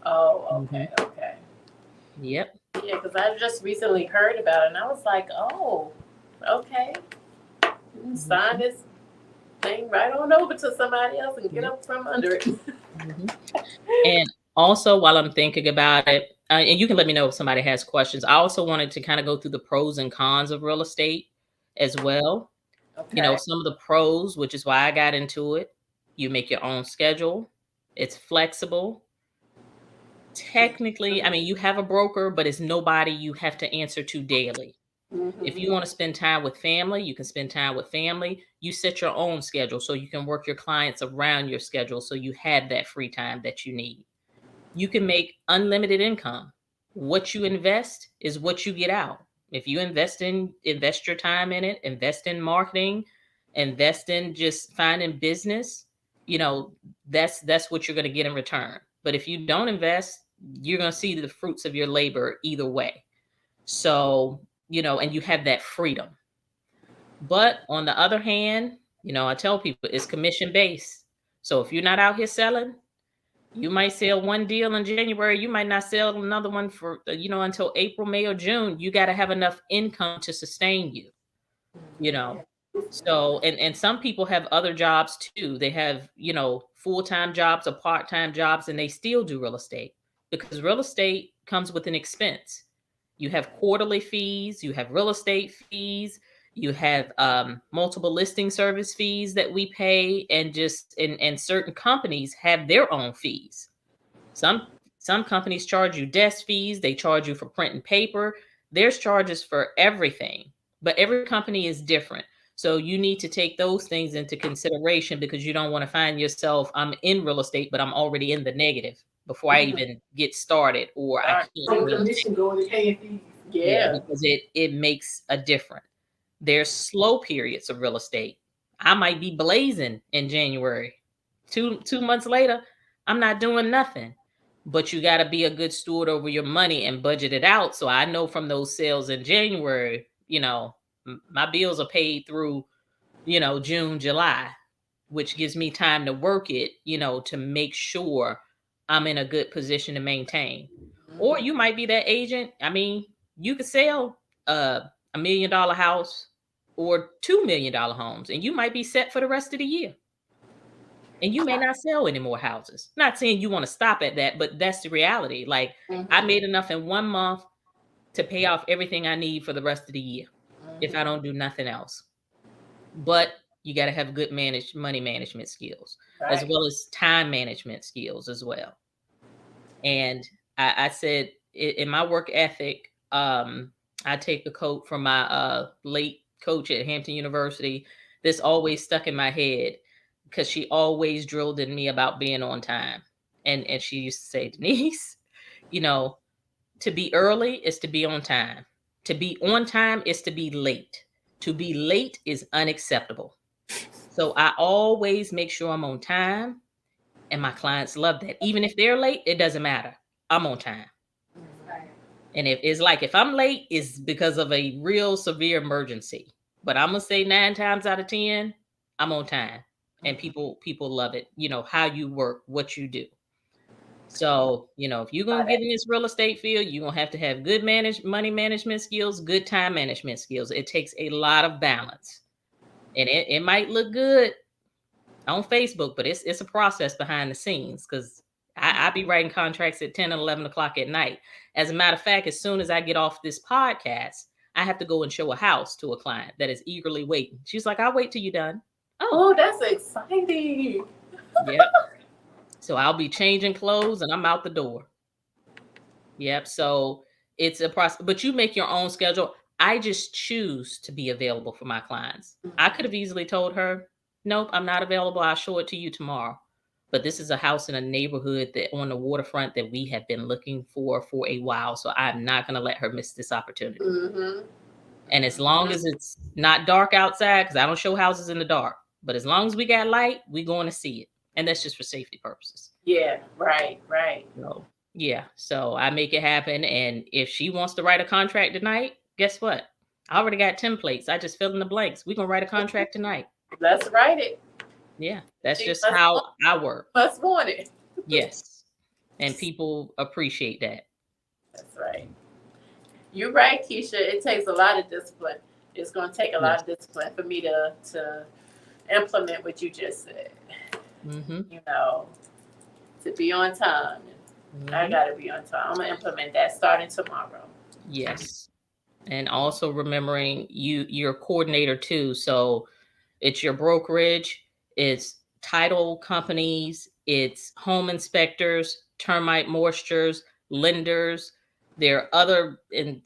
Oh, okay, okay. Yep. Yeah, because I just recently heard about it, and I was like, oh, okay. Sign this thing right on over to somebody else and get up from under it. And also, while I'm thinking about it, and you can let me know if somebody has questions, I also wanted to kind of go through the pros and cons of real estate as well. Okay. Some of the pros, which is why I got into it. You make your own schedule. It's flexible. Technically, I mean, you have a broker, but it's nobody you have to answer to daily. If you want to spend time with family, you can spend time with family. You set your own schedule so you can work your clients around your schedule so you have that free time that you need. You can make unlimited income. What you invest is what you get out. If you invest your time in it, invest in marketing, invest in just finding business, that's what you're going to get in return. But if you don't invest, you're going to see the fruits of your labor either way. So, and you have that freedom. But on the other hand, I tell people it's commission based. So if you're not out here selling, you might sell one deal in January. You might not sell another one for, until April, May, or June. You got to have enough income to sustain you, So, and some people have other jobs too. They have, full-time jobs or part-time jobs, and they still do real estate because real estate comes with an expense. You have quarterly fees, you have real estate fees, you have multiple listing service fees that we pay, and and certain companies have their own fees. Some companies charge you desk fees, they charge you for print and paper. There's charges for everything, but every company is different. So you need to take those things into consideration because you don't want to find yourself, I'm in real estate, but I'm already in the negative before I even get started, or I can't maintain. Going to pay fees. Yeah, because it makes a difference. There's slow periods of real estate. I might be blazing in January. Two months later, I'm not doing nothing. But you got to be a good steward over your money and budget it out. So I know from those sales in January, my bills are paid through, June, July, which gives me time to work it, to make sure I'm in a good position to maintain. Or you might be that agent. I mean, you could sell $1 million house or $2 million homes, and you might be set for the rest of the year. And you may not sell any more houses. Not saying you want to stop at that, but that's the reality. Like I made enough in 1 month to pay off everything I need for the rest of the year if I don't do nothing else. But you got to have good money management skills, as well as time management skills as well. And I said in my work ethic, I take a quote from my late coach at Hampton University. This always stuck in my head because she always drilled in me about being on time. And she used to say, Denise, to be early is to be on time. To be on time is to be late. To be late is unacceptable. So I always make sure I'm on time, and my clients love that. Even if they're late, it doesn't matter. I'm on time. And if I'm late, it's because of a real severe emergency. But I'm gonna say 9 times out of 10, I'm on time. And people love it, how you work, what you do. So, if you're going to get in this real estate field, you're going to have good money management skills, good time management skills. It takes a lot of balance. And it might look good on Facebook, but it's a process behind the scenes because I be writing contracts at 10 and 11 o'clock at night. As a matter of fact, as soon as I get off this podcast, I have to go and show a house to a client that is eagerly waiting. She's like, I'll wait till you're done. Oh, that's exciting. Yep. So I'll be changing clothes and I'm out the door. Yep. So it's a process, but you make your own schedule. I just choose to be available for my clients. I could have easily told her, nope, I'm not available. I'll show it to you tomorrow. But this is a house in a neighborhood that on the waterfront that we have been looking for a while. So I'm not going to let her miss this opportunity. And as long as it's not dark outside, because I don't show houses in the dark, but as long as we got light, we're going to see it. And that's just for safety purposes. Yeah, right. So, Yeah. So I make it happen. And if she wants to write a contract tonight, guess what? I already got templates. I just fill in the blanks. We're gonna write a contract tonight. Let's write it. Yeah. That's She just must how want, I work. must want it. Yes. And people appreciate that. That's right. You're right, Keisha. It takes a lot of discipline. It's going to take a lot of discipline for me to implement what you just said. Mm-hmm. You know, to be on time. Mm-hmm. I got to be on time. I'm going to implement that starting tomorrow. Yes. And also remembering you're a coordinator too. So it's your brokerage, it's title companies, it's home inspectors, termite moistures, lenders. There are other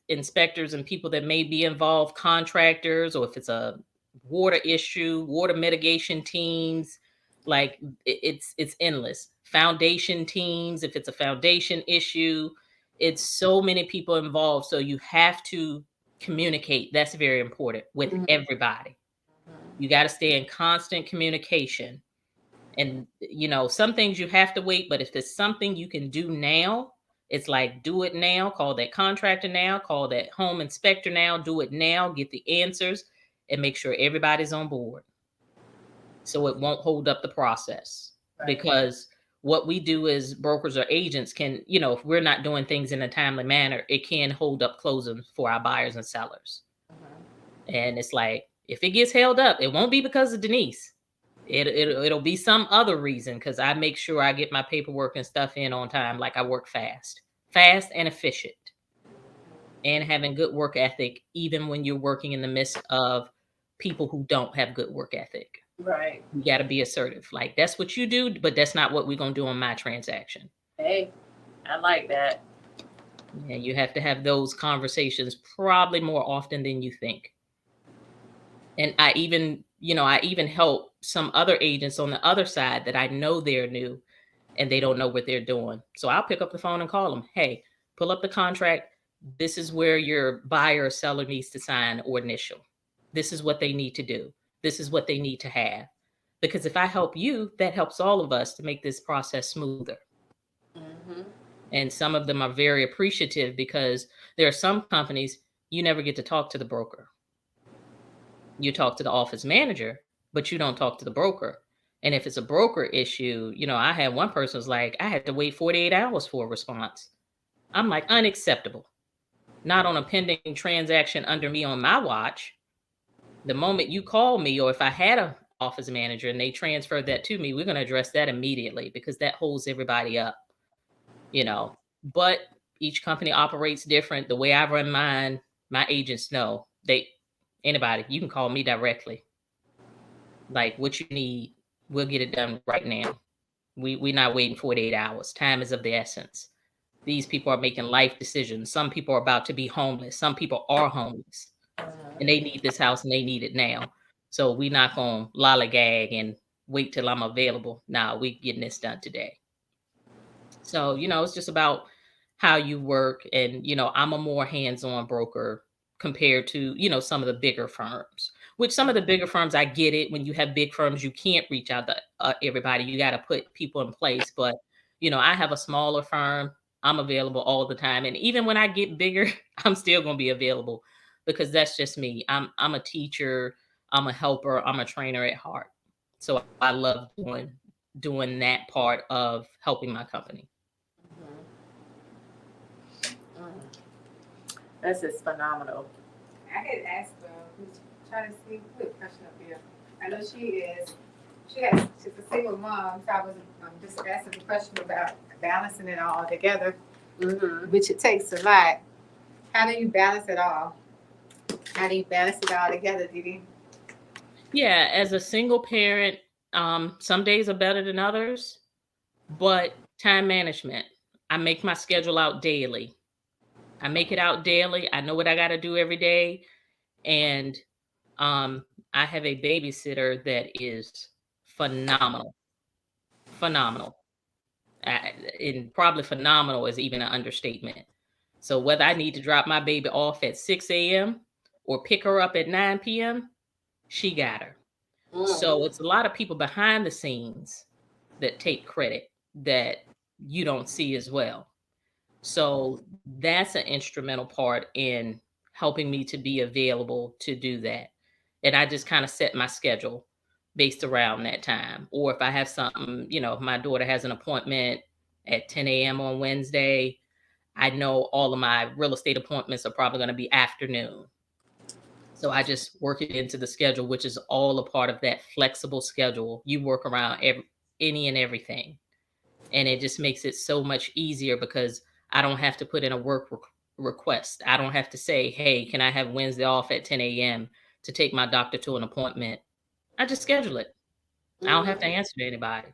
inspectors and people that may be involved, contractors, or if it's a water issue, water mitigation teams. Like it's endless. Foundation teams, if it's a foundation issue, it's so many people involved. So you have to communicate. That's very important with everybody. You got to stay in constant communication. And, some things you have to wait, but if there's something you can do now, it's like, do it now, call that contractor now, call that home inspector now, do it now, get the answers, and make sure everybody's on board. So it won't hold up the process. Right. Because what we do as brokers or agents can, if we're not doing things in a timely manner, it can hold up closing for our buyers and sellers. And it's like, if it gets held up, it won't be because of Denise. It'll be some other reason, because I make sure I get my paperwork and stuff in on time. Like, I work fast and efficient, and having good work ethic, even when you're working in the midst of people who don't have good work ethic. Right. You got to be assertive. Like, that's what you do, but that's not what we're going to do on my transaction. Hey, I like that. Yeah, you have to have those conversations probably more often than you think. And I even help some other agents on the other side that I know they're new and they don't know what they're doing. So I'll pick up the phone and call them. Hey, pull up the contract. This is where your buyer or seller needs to sign or initial. This is what they need to do. This is what they need to have. Because if I help you, that helps all of us to make this process smoother. Mm-hmm. And some of them are very appreciative, because there are some companies you never get to talk to the broker. You talk to the office manager, but you don't talk to the broker. And if it's a broker issue, I had one person was like, I had to wait 48 hours for a response. I'm like, unacceptable. Not on a pending transaction under me on my watch. The moment you call me, or if I had an office manager and they transferred that to me, we're going to address that immediately, because that holds everybody up, But each company operates different. The way I run mine, my agents know anybody, you can call me directly. Like, what you need, we'll get it done right now. We're not waiting 48 hours. Time is of the essence. These people are making life decisions. Some people are about to be homeless. Some people are homeless, and they need this house and they need it now. So we're not going to lollygag and wait till I'm available. Nah, we getting this done today. So, it's just about how you work. And, I'm a more hands-on broker compared to, some of the bigger firms. Which some of the bigger firms, I get it. When you have big firms, you can't reach out to everybody. You got to put people in place. But, I have a smaller firm. I'm available all the time. And even when I get bigger, I'm still going to be available, because that's just me. I'm a teacher. I'm a helper. I'm a trainer at heart. So I love doing that part of helping my company. This is phenomenal. I had asked who's trying to see who question up here. I know she's a single mom, so I was just asking a question about balancing it all together, which it takes a lot. How do you balance it all? How do you balance it all together, Didi? Yeah, as a single parent, some days are better than others, but time management. I make my schedule out daily. I make it out daily. I know what I got to do every day. And I have a babysitter that is phenomenal. Phenomenal. And probably phenomenal is even an understatement. So whether I need to drop my baby off at 6 a.m. or pick her up at 9 p.m., she got her. So it's a lot of people behind the scenes that take credit that you don't see as well. So that's an instrumental part in helping me to be available to do that. And I just kind of set my schedule based around that time. Or if I have something, if my daughter has an appointment at 10 a.m. on Wednesday, I know all of my real estate appointments are probably going to be afternoon. So I just work it into the schedule, which is all a part of that flexible schedule. You work around any and everything. And it just makes it so much easier because I don't have to put in a work request. I don't have to say, hey, can I have Wednesday off at 10 a.m. to take my doctor to an appointment? I just schedule it. I don't have to answer to anybody.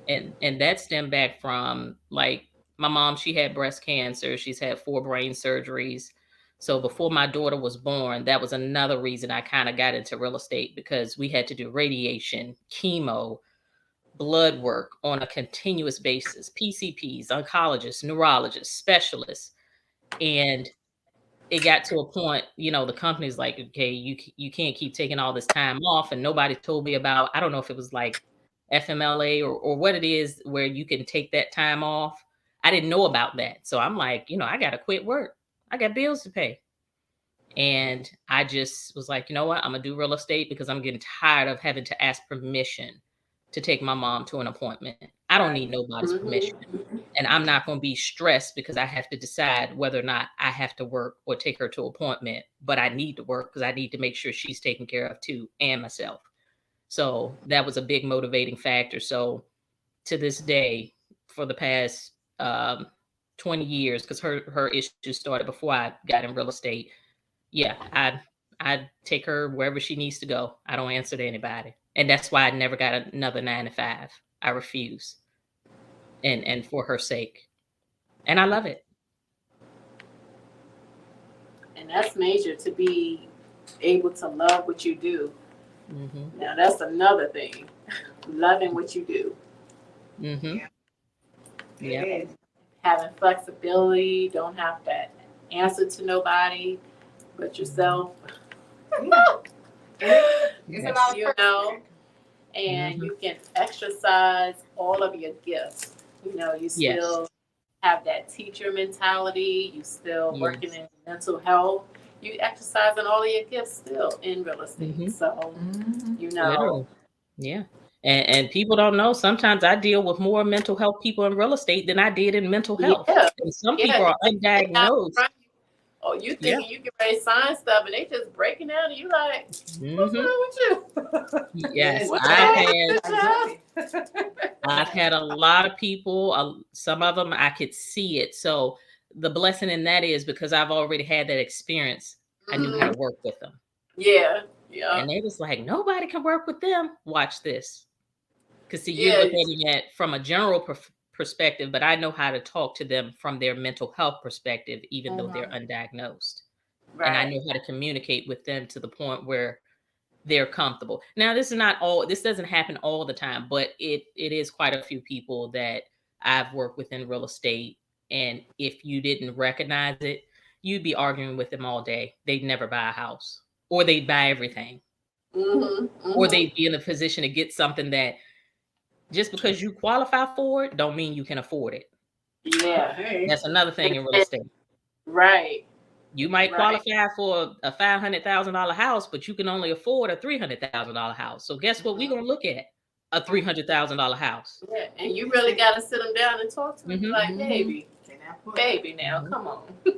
And that stemmed back from, like, my mom, she had breast cancer. She's had 4 brain surgeries. So before my daughter was born, that was another reason I kind of got into real estate, because we had to do radiation, chemo, blood work on a continuous basis, PCPs, oncologists, neurologists, specialists. And it got to a point, the company's like, okay, you can't keep taking all this time off. And nobody told me about, I don't know if it was like FMLA or what it is where you can take that time off. I didn't know about that. So I'm like, I got to quit work. I got bills to pay. And I just was like, you know what? I'm going to do real estate because I'm getting tired of having to ask permission to take my mom to an appointment. I don't need nobody's permission. And I'm not going to be stressed because I have to decide whether or not I have to work or take her to an appointment. But I need to work because I need to make sure she's taken care of too, and myself. So that was a big motivating factor. So to this day, for the past 20 years, because her issues started before I got in real estate, yeah, I take her wherever she needs to go. I don't answer to anybody. And that's why I never got another 9 to 5. I refuse. And for her sake. And I love it. And that's major, to be able to love what you do. Mm-hmm. Now that's another thing. Loving what you do. Mm-hmm. Yeah. Having flexibility, don't have to answer to nobody but yourself. It's about and you can exercise all of your gifts. You still have that teacher mentality. You still working in mental health. You exercising all of your gifts still in real estate. Mm-hmm. So, Literally. Yeah. And people don't know, sometimes I deal with more mental health people in real estate than I did in mental health. Yeah. And some people are undiagnosed. Oh, you thinking you can ready sign stuff and they just breaking down and you like, what's wrong with you? Yes, I've had a lot of people, some of them I could see it. So the blessing in that is because I've already had that experience, I knew how to work with them. Yeah. And they was like, nobody can work with them. Watch this. Because see, you're looking at it from a general perspective, but I know how to talk to them from their mental health perspective, even though they're undiagnosed. Right. And I know how to communicate with them to the point where they're comfortable. Now, this doesn't happen all the time, but it is quite a few people that I've worked with in real estate. And if you didn't recognize it, you'd be arguing with them all day. They'd never buy a house, or they'd buy everything. Or they'd be in a position to get something that just because you qualify for it, don't mean you can afford it. Yeah. That's another thing in real estate. Right. You might qualify for a $500,000 house, but you can only afford a $300,000 house. So guess what? We're going to look at a $300,000 house. Yeah. And you really got to sit them down and talk to them. Like, baby, now, come on. Not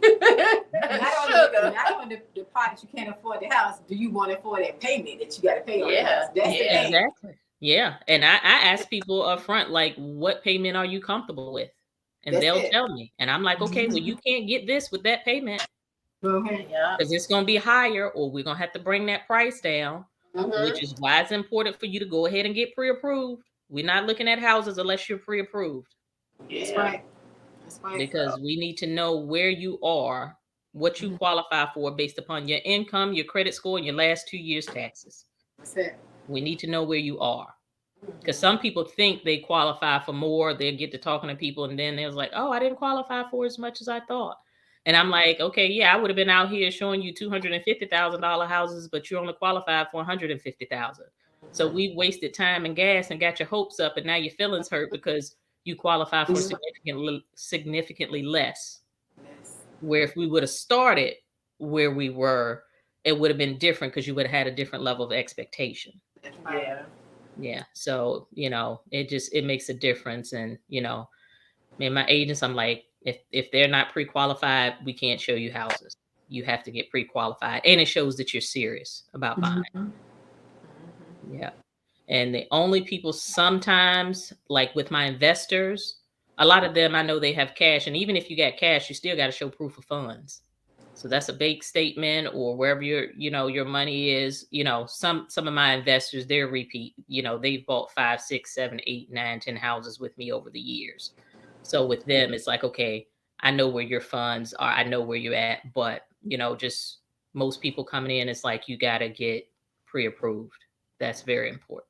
only the part that you can't afford the house, do you want to afford that payment that you got to pay on the house? That's the thing. Exactly. Yeah. And I ask people up front, like, what payment are you comfortable with? And they'll tell me. And I'm like, okay, well, you can't get this with that payment. Because it's going to be higher, or we're going to have to bring that price down, which is why it's important for you to go ahead and get pre-approved. We're not looking at houses unless you're pre-approved. That's right. Because we need to know where you are, what you qualify for based upon your income, your credit score, and your last 2 years' taxes. That's it. We need to know where you are. Because some people think they qualify for more. They'll get to talking to people, and then they're like, oh, I didn't qualify for as much as I thought. And I'm like, okay, yeah, I would have been out here showing you $250,000 houses, but you only qualified for $150,000. So we wasted time and gas and got your hopes up, and now your feelings hurt because you qualify for significantly less. Where if we would have started where we were, it would have been different because you would have had a different level of expectation. Yeah. Yeah. So, it makes a difference. And, my agents, I'm like, if they're not pre-qualified, we can't show you houses. You have to get pre-qualified. And it shows that you're serious about buying. Yeah. And the only people sometimes, like with my investors, a lot of them, I know they have cash. And even if you got cash, you still got to show proof of funds. So that's a bank statement or wherever your money is. Some of my investors, they're repeat, they've bought 5, 6, 7, 8, 9, 10 houses with me over the years. So with them, it's like, okay, I know where your funds are. I know where you're at. But, just most people coming in, it's like, you got to get pre-approved. That's very important.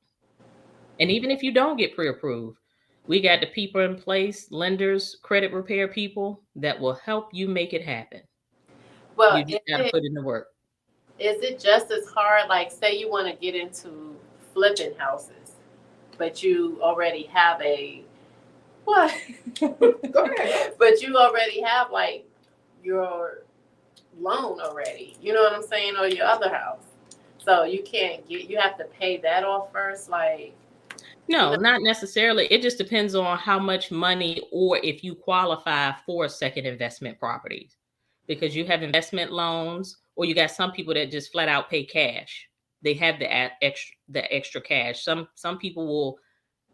And even if you don't get pre-approved, we got the people in place, lenders, credit repair people that will help you make it happen. Well, you just got to put in the work. Is it just as hard, like say you want to get into flipping houses, but you already have what? Go ahead. But you already have like your loan already, you know what I'm saying, or your other house. So you have to pay that off first, like. No, not necessarily. It just depends on how much money or if you qualify for second investment properties. Because you have investment loans, or you got some people that just flat out pay cash. They have the extra cash. Some people will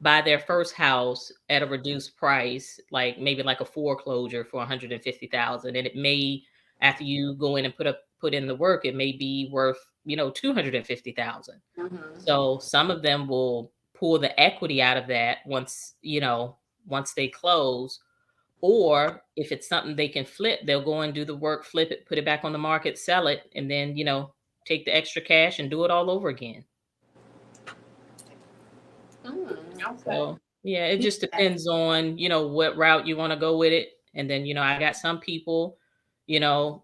buy their first house at a reduced price, like maybe like a foreclosure for $150,000, and it may, after you go in and put in the work, it may be worth $250,000. So some of them will pull the equity out of that once they close. Or if it's something they can flip, they'll go and do the work, flip it, put it back on the market, sell it, and then, take the extra cash and do it all over again. Okay. So, yeah, it just depends on, what route you want to go with it. And then, I got some people, they'll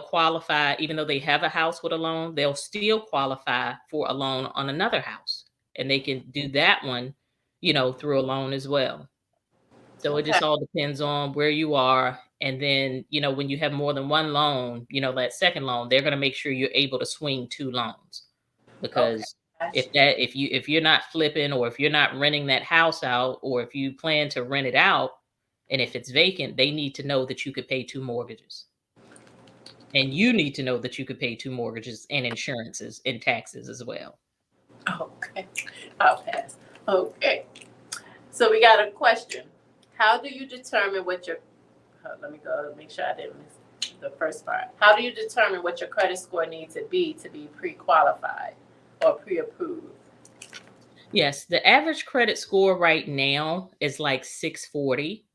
qualify, even though they have a house with a loan, they'll still qualify for a loan on another house. And they can do that one, through a loan as well. So it just all depends on where you are. And then, when you have more than one loan, that second loan, they're going to make sure you're able to swing 2 loans. Because if you're not flipping, or if you're not renting that house out, or if you plan to rent it out, and if it's vacant, they need to know that you could pay 2 mortgages. And you need to know that you could pay 2 mortgages and insurances and taxes as well. Okay. I'll pass. Okay. So we got a question. How do you determine what your, let me go make sure I didn't miss the first part. How do you determine what your credit score needs to be pre-qualified or pre-approved? Yes, the average credit score right now is like 640,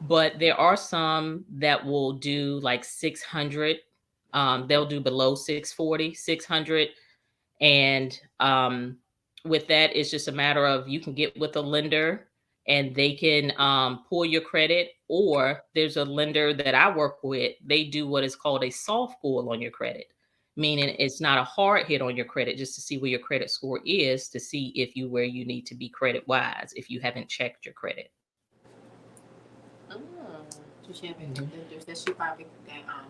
but there are some that will do like 600. They'll do below 640, 600. And with that, it's just a matter of, you can get with a lender and they can pull your credit, or there's a lender that I work with. They do what is called a soft pull on your credit, meaning it's not a hard hit on your credit, just to see where your credit score is, to see if you where you need to be credit wise, if you haven't checked your credit. She have any lenders that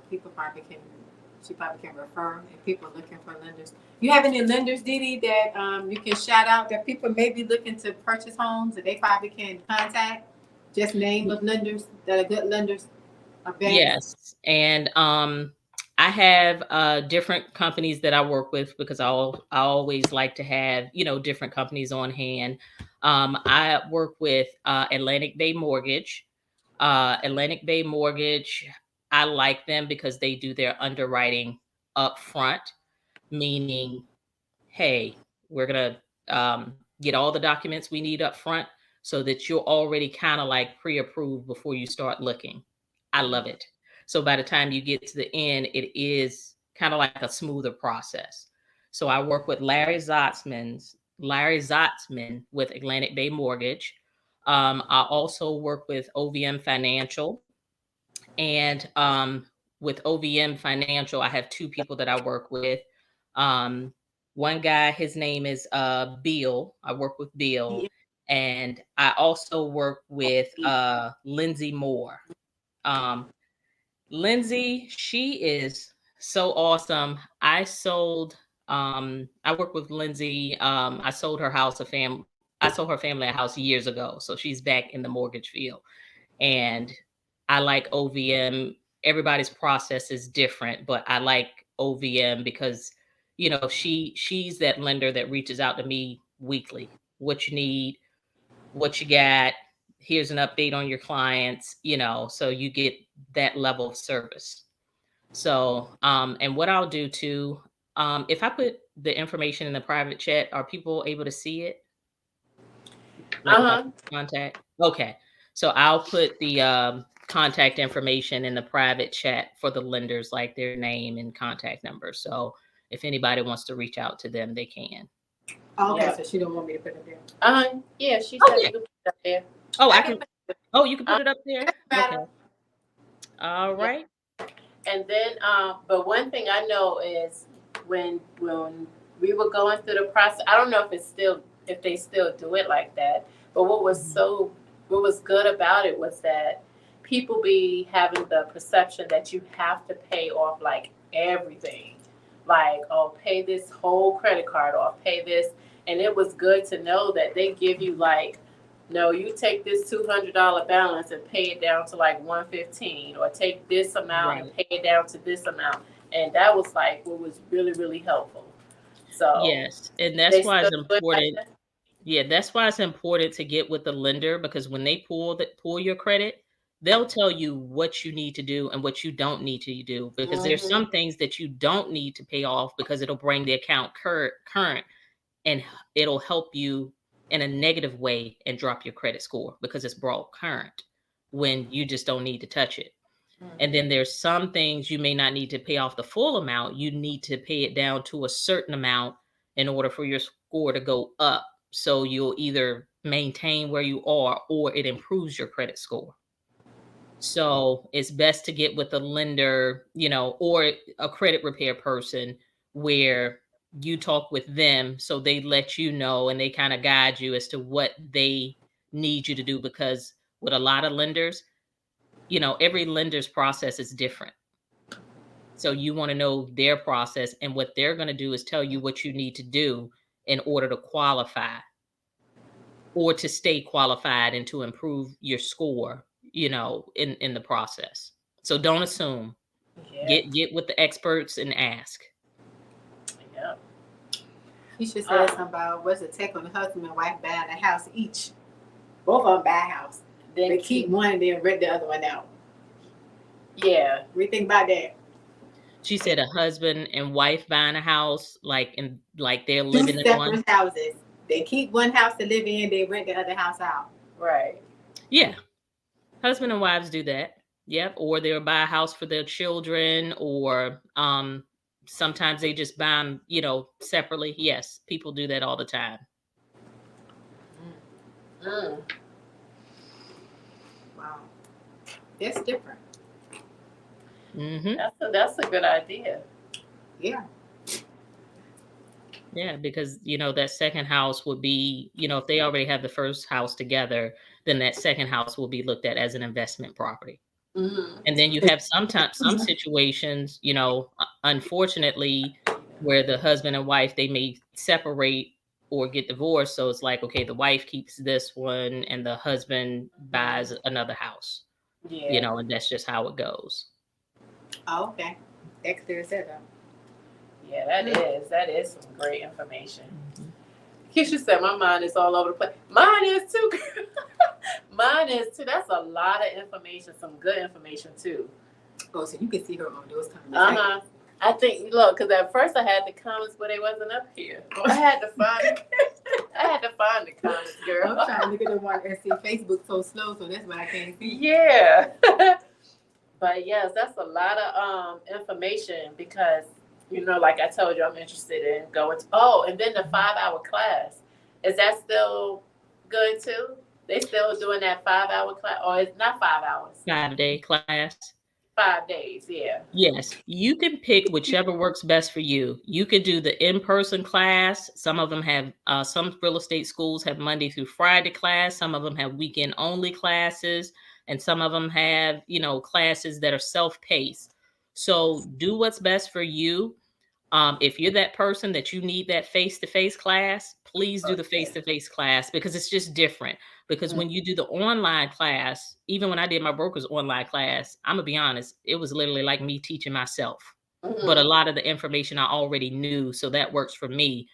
people probably can refer if people are looking for lenders. You have any lenders, Didi, that you can shout out that people may be looking to purchase homes that they probably can contact? Just name of lenders that are good lenders. Yes, and I have different companies that I work with, because I always like to have different companies on hand. I work with Atlantic Bay Mortgage. Atlantic Bay Mortgage, I like them because they do their underwriting up front, meaning, hey, we're going to get all the documents we need up front so that you're already kind of like pre-approved before you start looking. I love it. So by the time you get to the end, it is kind of like a smoother process. So I work with Larry Zotzman with Atlantic Bay Mortgage. I also work with OVM Financial. And with OVM Financial, I have 2 people that I work with. One guy, his name is Bill. I work with Bill. And I also work with Lindsay Moore. Lindsay, she is so awesome. I work with Lindsay. I sold her house I sold her family a house years ago. So she's back in the mortgage field. And I like OVM. Everybody's process is different, but I like OVM because she's that lender that reaches out to me weekly. What you need, what you got, here's an update on your clients, so you get that level of service. So, and what I'll do too, if I put the information in the private chat, are people able to see it? Like contact? Okay. So I'll put the contact information in the private chat for the lenders, like their name and contact number. So if anybody wants to reach out to them, they can. Oh, okay, so she don't want me to put it there. Yeah, she said you can put it up there. Oh, I can. Oh, you can put it up there. Okay. All right. And then, but one thing I know is when we were going through the process, I don't know if they still do it like that. But what was good about it was that people be having the perception that you have to pay off like everything, like, oh, pay this whole credit card off, pay this. And it was good to know that they give you like, no, you take this $200 balance and pay it down to like $115, or take this amount and pay it down to this amount. And that was like what was really, really helpful. So yes, and that's why it's important. Yeah, that's why it's important to get with the lender, because when they pull your credit, they'll tell you what you need to do and what you don't need to do, because there's some things that you don't need to pay off because it'll bring the account current, and it'll help you in a negative way and drop your credit score because it's brought current when you just don't need to touch it. And then there's some things you may not need to pay off the full amount. You need to pay it down to a certain amount in order for your score to go up. So you'll either maintain where you are or it improves your credit score. So it's best to get with a lender, or a credit repair person where you talk with them so they let you know and they kind of guide you as to what they need you to do. Because with a lot of lenders, every lender's process is different. So you want to know their process, and what they're going to do is tell you what you need to do in order to qualify or to stay qualified and to improve your score, in the process. So don't assume. Yeah. Get with the experts and ask. Yeah. You should say something about what's the take on the husband and wife buying a house each. Both of them buy a house. Then they keep one and then rent the other one out. Yeah. What do you think about that? She said a husband and wife buying a house, like they're living in one. 2 separate houses. They keep one house to live in, they rent the other house out. Right. Yeah. Husband and wives do that. Yep. Or they'll buy a house for their children, or sometimes they just buy them, separately. Yes, people do that all the time. Wow. That's different. Mm-hmm. That's a good idea. Yeah. Yeah, because that second house would be, if they already have the first house together, then that second house will be looked at as an investment property. Mm-hmm. And then you have some situations, unfortunately, where the husband and wife, they may separate or get divorced. So it's like, okay, the wife keeps this one and the husband buys another house. Yeah. And that's just how it goes. Oh, okay. Dexter said that. Yeah, that is some great information. Keisha said my mind is all over the place. Mine is too. Mine is too. That's a lot of information, some good information too. Oh, so you can see her on those comments. I think, look, because at first I had the comments, but they wasn't up here. I had to find the comments, girl. I'm trying to look at them and see Facebook so slow, so that's why I can't see. Yeah. But yes, that's a lot of information because, like I told you, I'm interested in going to, and then the 5-hour class. Is that still good too? They still doing that 5-hour class, or it's not 5 hours? 5-day class. 5 days. Yeah. Yes, you can pick whichever works best for you. You could do the in-person class. Some of them have, some real estate schools have Monday through Friday class. Some of them have weekend only classes, and some of them have, classes that are self-paced. So do what's best for you. If you're that person that you need that face-to-face class, please do the Okay. face-to-face class because it's just different. Because when you do the online class, even when I did my broker's online class, I'm gonna be honest, it was literally like me teaching myself. But a lot of the information I already knew, so that works for me.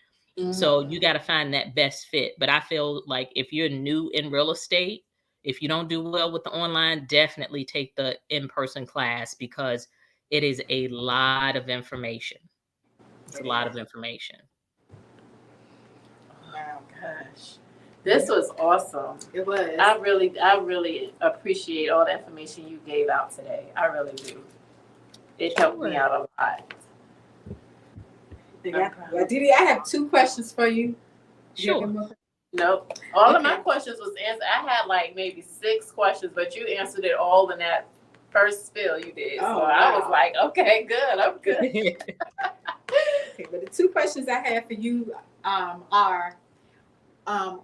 So you got to find that best fit. But I feel like if you're new in real estate, if you don't do well with the online, definitely take the in-person class because it is a lot of information. It's a lot of information. Wow, gosh. This was awesome. It was. I really appreciate all the information you gave out today. I really do. It helped me out a lot. Well, Didi, I have 2 questions for you. Sure. Nope. All of my questions was answered. I had like maybe 6 questions, but you answered it all in that first spill you did. Oh, so wow. I was like, okay, good. I'm good. Okay, but the 2 questions I have for you are,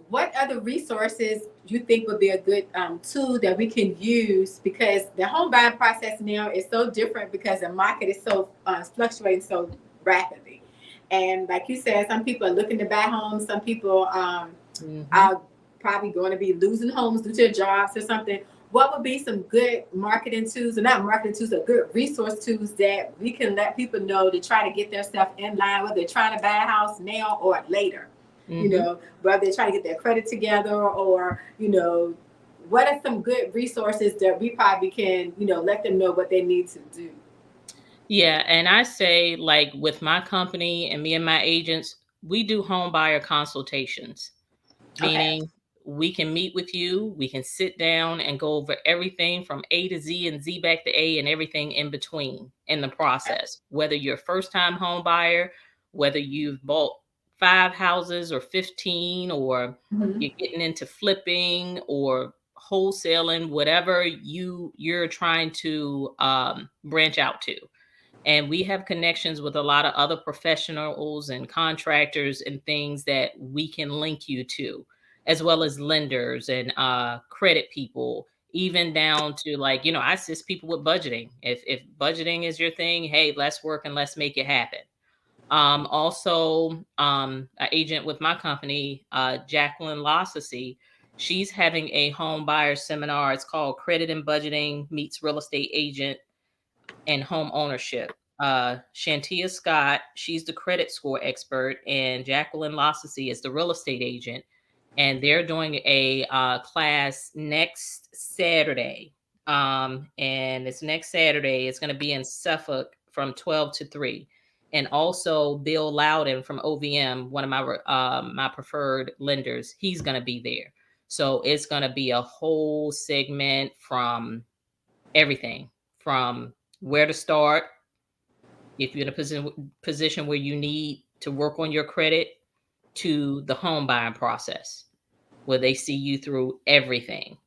what other resources you think would be a good tool that we can use, because the home buying process now is so different because the market is so fluctuating so rapidly. And like you said, some people are looking to buy homes. Some people are probably going to be losing homes due to their jobs or something. What would be some good marketing tools, or not marketing tools, but good resource tools that we can let people know to try to get themselves in line, whether they're trying to buy a house now or later? Whether they're trying to get their credit together, or, what are some good resources that we probably can, let them know what they need to do? Yeah. And I say, like with my company and me and my agents, we do home buyer consultations, meaning we can meet with you. We can sit down and go over everything from A to Z and Z back to A and everything in between in the process. Whether you're a first time home buyer, whether you've bought 5 houses or 15, or you're getting into flipping or wholesaling, whatever you're trying to branch out to. And we have connections with a lot of other professionals and contractors and things that we can link you to, as well as lenders and credit people, even down to like, I assist people with budgeting. If budgeting is your thing, hey, let's work and let's make it happen. Also, an agent with my company, Jacqueline Lossasy, she's having a home buyer seminar. It's called Credit and Budgeting Meets Real Estate Agent and Home Ownership. Shantia Scott, she's the credit score expert, and Jacqueline Lossasy is the real estate agent. And they're doing a class next Saturday. And it's next Saturday. It's going to be in Suffolk from 12 to 3. And also Bill Loudon from OVM, one of my preferred lenders, he's going to be there. So it's going to be a whole segment from everything, from where to start, if you're in a position where you need to work on your credit, to the home buying process, where they see you through everything.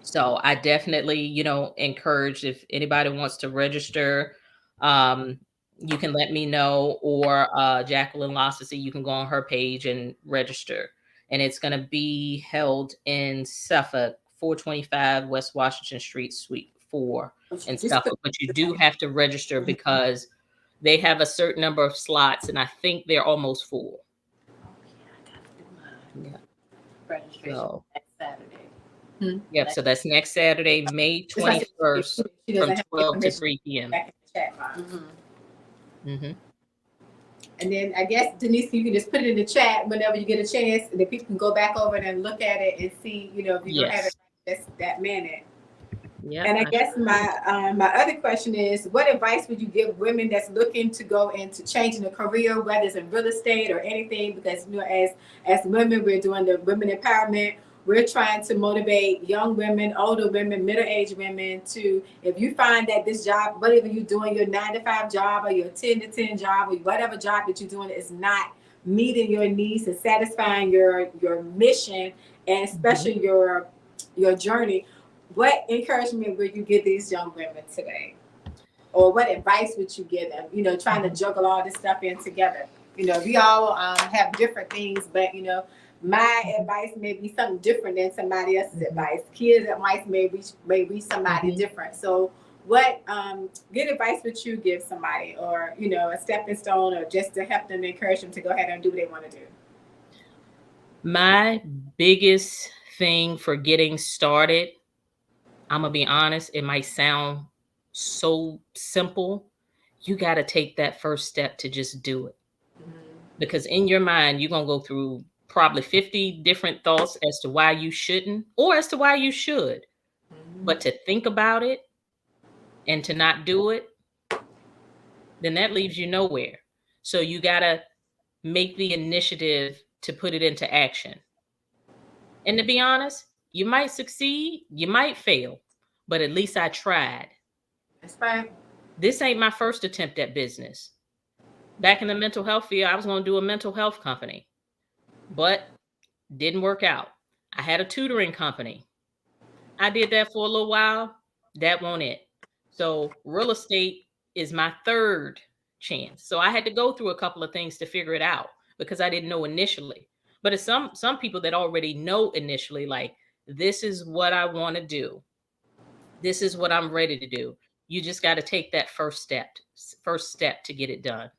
So I definitely, encourage, if anybody wants to register, you can let me know, or Jacqueline Lossasy, you can go on her page and register. And it's going to be held in Suffolk, 425 West Washington Street, Suite 4 in Suffolk. But you do have to register because they have a certain number of slots, and I think they're almost full. Yeah. Registration next Saturday. Yep. So that's next Saturday, May 21st, from 12 to 3 p.m. And then I guess, Denise, you can just put it in the chat whenever you get a chance, and the people can go back over it and look at it and see, if you don't have it that minute. Yeah. And I guess my other question is, what advice would you give women that's looking to go into changing a career, whether it's in real estate or anything? Because as women, we're doing the women empowerment. We're trying to motivate young women, older women, middle-aged women to, if you find that this job, whatever you're doing, your 9-to-5 job or your 10-to-10 job or whatever job that you're doing is not meeting your needs and satisfying your mission, and especially your journey. What encouragement would you give these young women today? or what advice would you give them? You know, trying to juggle all this stuff in together. You know, we all have different things, but you know, my advice may be something different than somebody else's advice. Kids' advice may be somebody different. So, what good advice would you give somebody, or you know, a stepping stone, or just to help them, encourage them to go ahead and do what they want to do? My biggest thing for getting started, I'm gonna be honest, it might sound so simple. You got to take that first step to just do it. Because in your mind, you're gonna go through probably 50 different thoughts as to why you shouldn't or as to why you should. But to think about it and to not do it, then that leaves you nowhere. So you gotta make the initiative to put it into action. And to be honest, you might succeed, you might fail, but at least I tried. That's right. This ain't my first attempt at business. Back in the mental health field, I was going to do a mental health company, but didn't work out. I had a tutoring company. I did that for a little while. That wasn't it. So real estate is my third chance. So I had to go through a couple of things to figure it out because I didn't know initially. But it's some people that already know initially, like, this is what I want to do. This is what I'm ready to do. You just got to take that first step to get it done.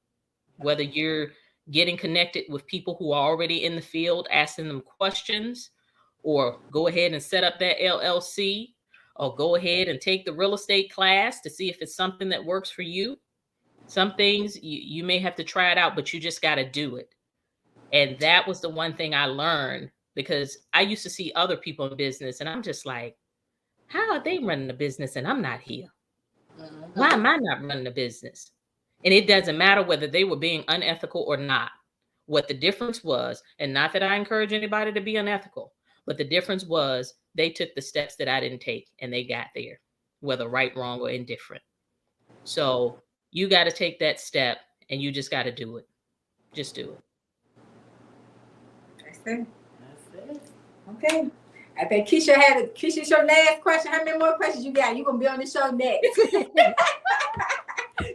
Whether you're getting connected with people who are already in the field, asking them questions, or go ahead and set up that LLC, or go ahead and take the real estate class to see if it's something that works for you. Some things you may have to try it out, but you just got to do it. And that was the one thing I learned, because I used to see other people in business and I'm just like, how are they running a business and I'm not here? Why am I not running a business? And it doesn't matter whether they were being unethical or not. What the difference was, and not that I encourage anybody to be unethical, but the difference was they took the steps that I didn't take and they got there, whether right, wrong, or indifferent. So you got to take that step and you just got to do it. Just do it. That's it. Okay. I think Keisha's your last question. How many more questions you got? You're going to be on the show next.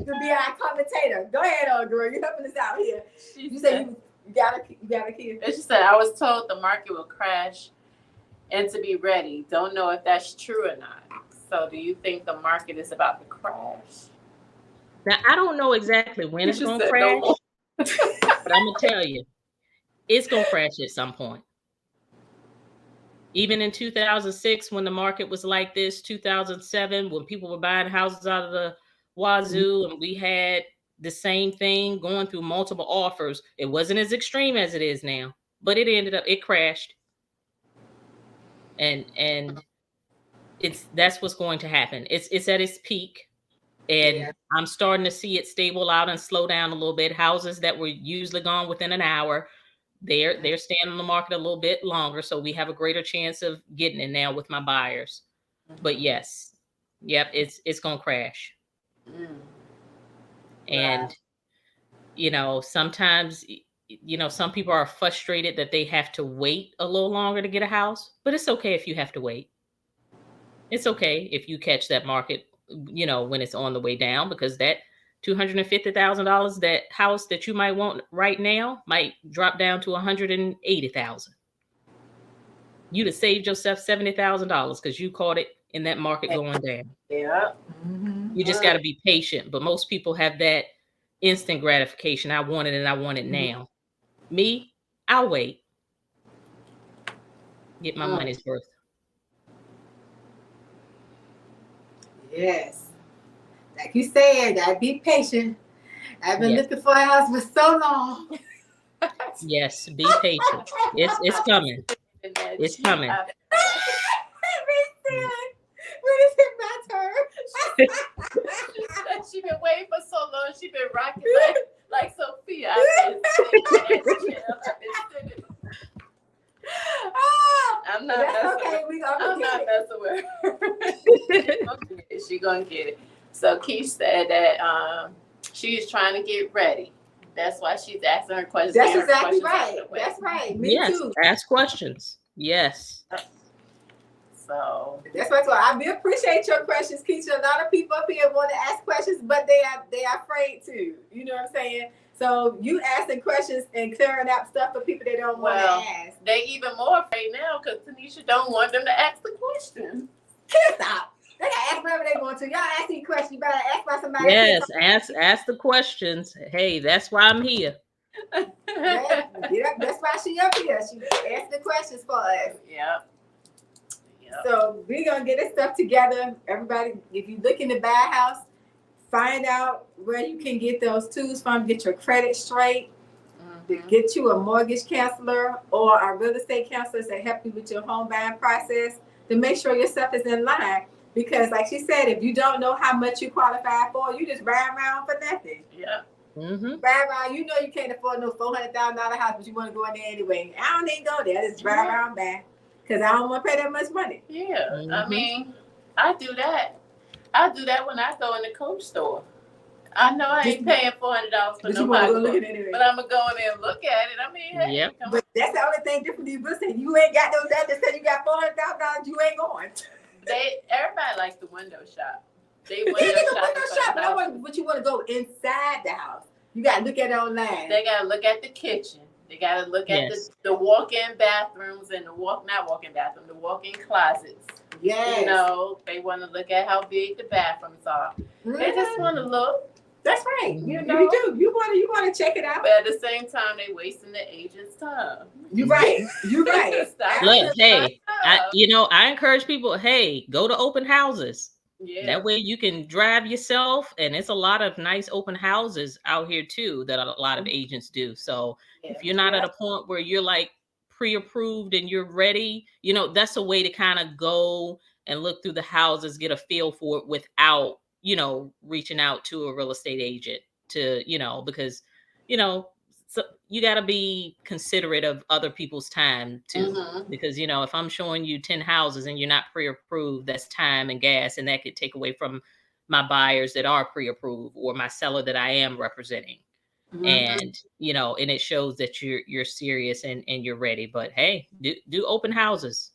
You'll be our commentator. Go ahead, old girl. You're helping us out here. You said you got a kid. She said, I was told the market will crash and to be ready. Don't know if that's true or not. So do you think the market is about to crash? Now, I don't know exactly when it's going to crash, no. but I'm going to tell you, it's going to crash at some point. Even in 2006, when the market was like this, 2007, when people were buying houses out of the wazoo, and we had the same thing going through multiple offers. It wasn't as extreme as it is now, but it crashed. And that's what's going to happen. It's at its peak. And I'm starting to see it stable out and slow down a little bit. Houses that were usually gone within an hour, they're staying on the market a little bit longer, so we have a greater chance of getting it now with my buyers. But yes, it's gonna crash. And you know, sometimes, you know, some people are frustrated that they have to wait a little longer to get a house, but it's okay if you have to wait. It's okay if you catch that market, you know, when it's on the way down, because that $250,000, that house that you might want right now might drop down to $180,000. You'd have saved yourself $70,000 because you caught it in that market going down. Yeah. You just got to be patient. But most people have that instant gratification. I want it and I want it now. Me, I'll wait. Get my money's worth. Yes. Like you said, gotta be patient. I've been looking for a house for so long. Yes, be patient. It's coming. It's coming. When is it my turn? She's been waiting for so long. She's been rocking like Sophia. I'm not messing with her. She's gonna get it. So Keith said that she's trying to get ready. That's why she's asking her questions. That's exactly right. That's right. Me too. Ask questions. Yes. So that's why I we appreciate your questions, Keisha. A lot of people up here want to ask questions, but they are afraid to. You know what I'm saying? So you asking questions and clearing up stuff for people they don't want to ask. They even more afraid now because Tanisha don't want them to ask the question. Stop. They can ask whatever they want to. Y'all ask me questions. You better ask by somebody. Yes, ask the questions. Hey, that's why I'm here. That's why she up here. She asked the questions for us. Yep. So we're gonna get this stuff together. Everybody, if you look in the buy house, find out where you can get those tools from. Get your credit straight. To get you a mortgage counselor or a real estate counselor to help you with your home buying process to make sure your stuff is in line. Because, like she said, if you don't know how much you qualify for, you just buy around for nothing. Yeah. Buy around, you know you can't afford no $400,000 house, but you want to go in there anyway. I don't even go there. I just buy around back because I don't want to pay that much money. Yeah. I mean, I do that. I do that when I go in the Coach store. I know I ain't paying $400 for nobody, anyway. But I'm gonna go in there and look at it. I mean, hey, but that's the only thing different than you saying. You ain't got those that said you got $400,000. You ain't going. Everybody likes the window shop. They window shop, but you want to go inside the house. You gotta look at it online. They gotta look at the kitchen. They gotta look at the walk-in bathrooms and the walk-in closets. Yes. You know, they want to look at how big the bathrooms are. They just want to look. That's right. You know, you do. You want to check it out. But at the same time, they wasting the agent's time. You're right. You're right. Look, hey, I encourage people. Hey, go to open houses. Yeah. That way you can drive yourself, and it's a lot of nice open houses out here too that a lot of agents do. So if you're not at a point where you're like pre-approved and you're ready, that's a way to kind of go and look through the houses, get a feel for it without reaching out to a real estate agent to, because, so you got to be considerate of other people's time too, because, if I'm showing you 10 houses and you're not pre-approved, that's time and gas. And that could take away from my buyers that are pre-approved or my seller that I am representing. And, and it shows that you're serious and you're ready, but hey, do open houses.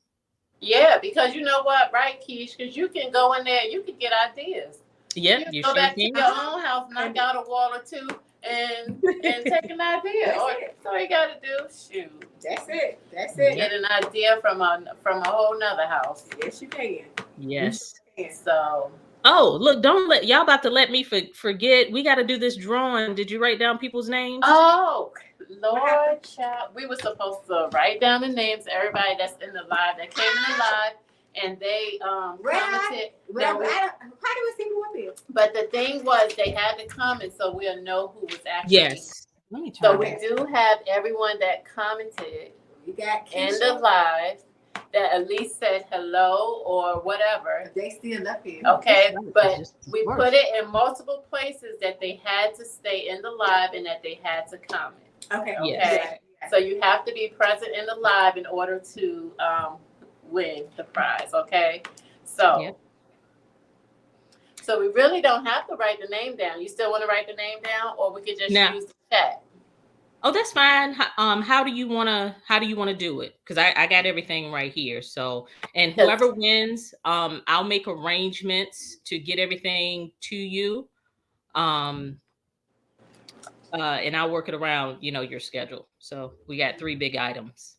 Yeah. Because you know what, right, Keish? Because you can go in there and you can get ideas. Yeah, you go back to your own house, knock out a wall or two, and take an idea. That's all you got to do. Shoot. That's it. Get an idea from a whole nother house. Yes, you can. Yes. So. Oh, look! Don't let y'all about to let me forget. We got to do this drawing. Did you write down people's names? Oh, Lord, child. We were supposed to write down the names of everybody that's in the live that came in the live. And they commented. How do we see who up here? But the thing was, they had to comment so we'll know who was actually. Yes. Let me try. So we do have everyone that commented. We got in the live that at least said hello or whatever. They still up here. Okay, but we put it in multiple places that they had to stay in the live and that they had to comment. Okay. Okay. So you have to be present in the live in order to win the prize. Okay. So so we really don't have to write the name down. You still want to write the name down, or we could just use the chat? Oh, that's fine. How do you want to do it? Because I got everything right here. So, and whoever wins, I'll make arrangements to get everything to you. And I'll work it around, your schedule. So we got 3 big items.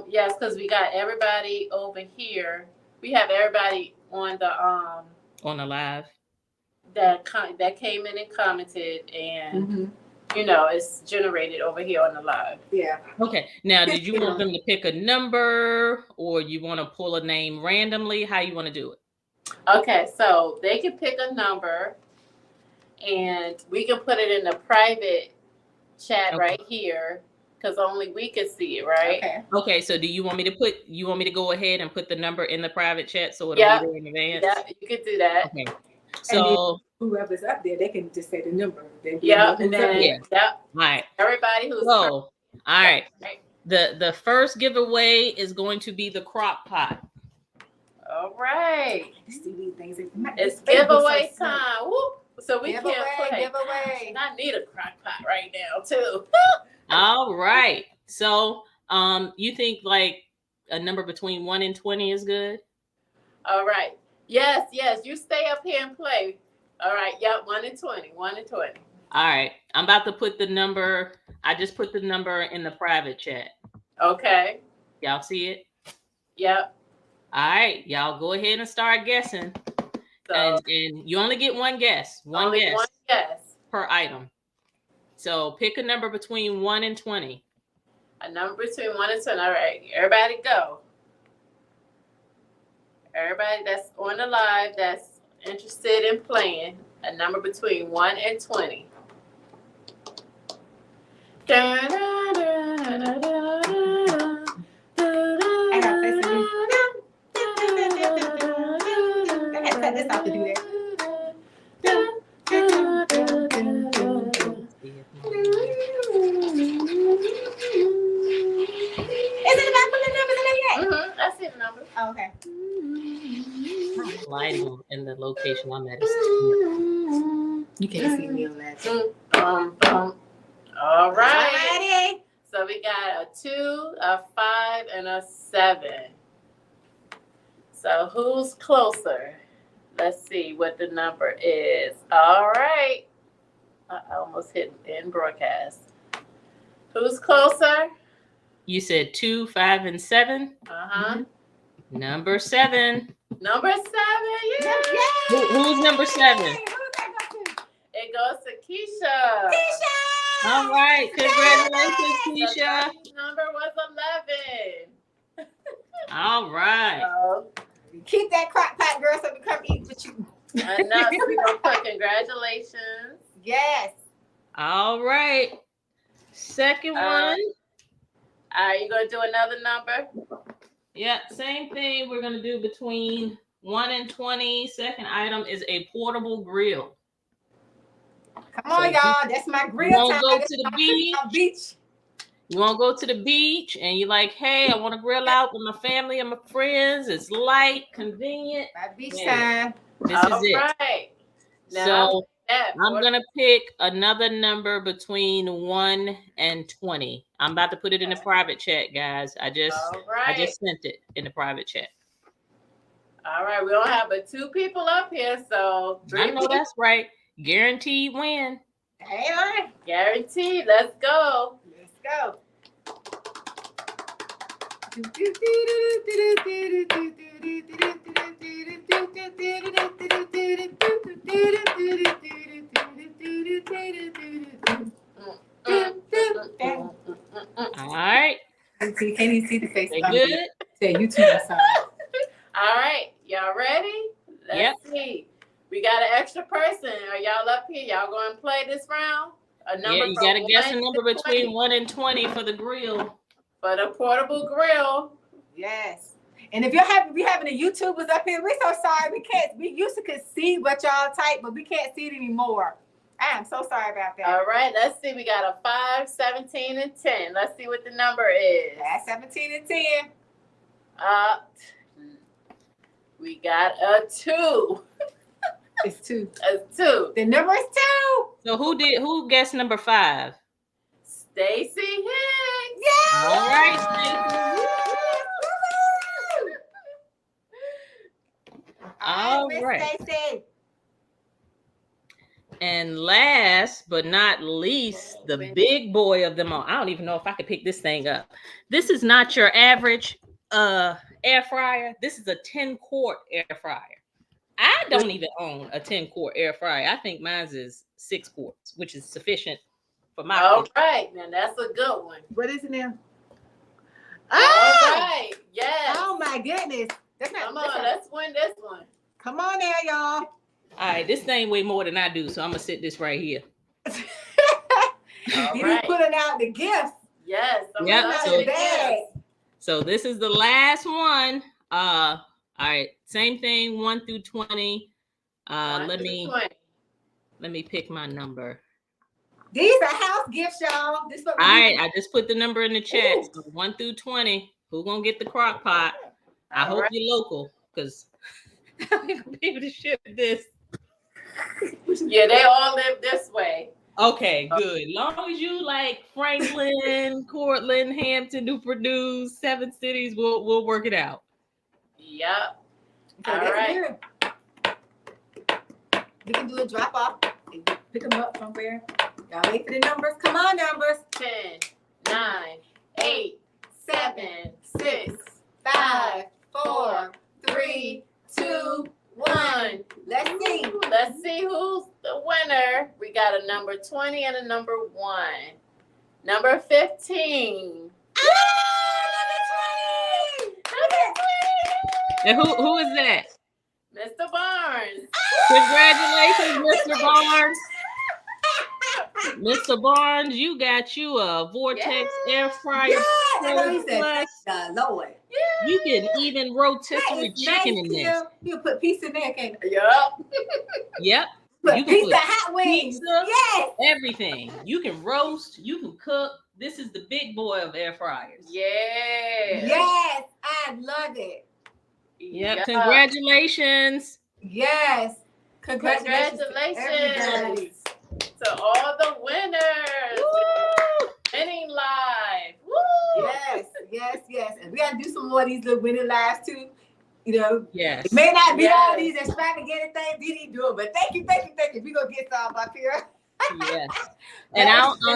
Yes, because we got everybody over here. We have everybody on the live that came in and commented, and it's generated over here on the live. Yeah. Okay. Now, did you want them to pick a number, or you want to pull a name randomly? How you want to do it? Okay, so they can pick a number, and we can put it in the private chat right here. Because only we can see it, right? Okay. So do you want me to go ahead and put the number in the private chat so it'll be there in advance? Yeah, you could do that. Okay. So whoever's up there, they can just say the number. All right. Everybody who's all right. The first giveaway is going to be the crock pot. All right. It's giveaway time. Woo. So we can't play. I need a crock pot right now too. All right. So you think like a number between 1 and 20 is good? All right. Yes. You stay up here and play. All right. Yep. 1 and 20. 1 and 20. All right. I'm about to put the number. I just put the number in the private chat. Okay. Y'all see it? Yep. All right. Y'all go ahead and start guessing. So, and you only get one guess. One guess per item. So pick a number between 1 and 20. A number between 1 and 20. All right. Everybody go. Everybody that's on the live that's interested in playing, a number between 1 and 20. I gotta cut this off to do that. Is it about putting the numbers in there yet? I see the number. Oh, okay. Lighting in the location I'm at. You can't see me on that. All right. Alrighty. So we got a 2, a 5, and a 7. So who's closer? Let's see what the number is. All right. I almost hit end broadcast. Who's closer? You said 2, 5, and 7. Number 7. Number 7. Yeah. Who's number 7? It goes to Keisha. All right. Congratulations, Keisha. The number was 11. All right. So, keep that crock pot, girl, so we come eat with you. enough. So we're going to put congratulations. Yes. All right. Second one. All right, you going to do another number? Yeah, same thing. We're going to do between 1 and 20. Second item is a portable grill. Come on, y'all. That's my grill You want time. to go to the beach? You want to go to the beach and you're like, hey, I want to grill out with my family and my friends. It's light, convenient. My beach time. This is it. Right. So I'm going to pick another number between 1 and 20. I'm about to put it in the private chat, guys. I just sent it in the private chat. All right. We don't have but 2 people up here, so 3 I know people. that's right. Guaranteed win. Hey, on. Guaranteed. Let's go. Let's go. All right. Can you see the face? They good? Say YouTube. Sorry. All right. Y'all ready? Let's see. We got an extra person. Are y'all up here? Y'all going to play this round? A number You got to guess a number between 1 and 20 for the grill. For the portable grill. Yes. And if we having the YouTubers up here, we're so sorry. We used to could see what y'all type, but we can't see it anymore. I am so sorry about that. All right, let's see. We got a 5, 17, and 10. Let's see what the number is. That's 17 and 10. We got a 2. It's 2. It's 2. The number is 2. So who guessed number 5? Stacy Hicks. Yeah. All right, Stacy. All right. Stacey. And last but not least, the big boy of them all. I don't even know if I could pick this thing up. This is not your average air fryer. This is a 10-quart air fryer. I don't even own a 10-quart air fryer. I think mine's is 6 quarts, which is sufficient for my All right, now that's a good one. What is it now? All right, yes. Oh my goodness. Come on, let's win this one. Come on there, y'all. All right, this thing weigh more than I do, so I'm gonna sit this right here. You putting out the gift. Yes. So this is the last one. All right, same thing, 1 through 20. Let me pick my number. These are house gifts, y'all. This is what all right, I just put the number in the chat. So 1 through 20. Who gonna get the crock pot? I hope you're local, because I'm gonna be able to ship this. Yeah, they all live this way. Okay, good. Long as you like Franklin, Cortland, Hampton, Newport News, 7 cities, we'll work it out. Yep. Okay, All that's right. good. We can do a drop off and pick them up from where. Y'all wait for the numbers. Come on, numbers. 10, 9, 8, 7, 6, 5, 4, 3, 2, 1. Let's see. Let's see who's the winner. We got a number 20 and a number 1. Number 15. And who is that? Mr. Barnes. Congratulations, Mr. Barnes. Mr. Barnes, you got you a Vortex air fryer. Yes, Lord. You can even rotisserie chicken in this. You put pizza in there, can't you? Yup. Yep. Put You can pizza, put hot wings. pizza, Yes. everything. You can roast, you can cook. This is the big boy of air fryers. Yeah. Yes, I love it. Yep. Congratulations. Yes. Congratulations. Congratulations to all the winners. Woo! Winning live. Woo! Yes. And we gotta do some more of these little winning lives too. You know, Yes. it may not be Yes. all these extravagant things we need to do, but thank you. We gonna get some up here. Yes. And I'll it's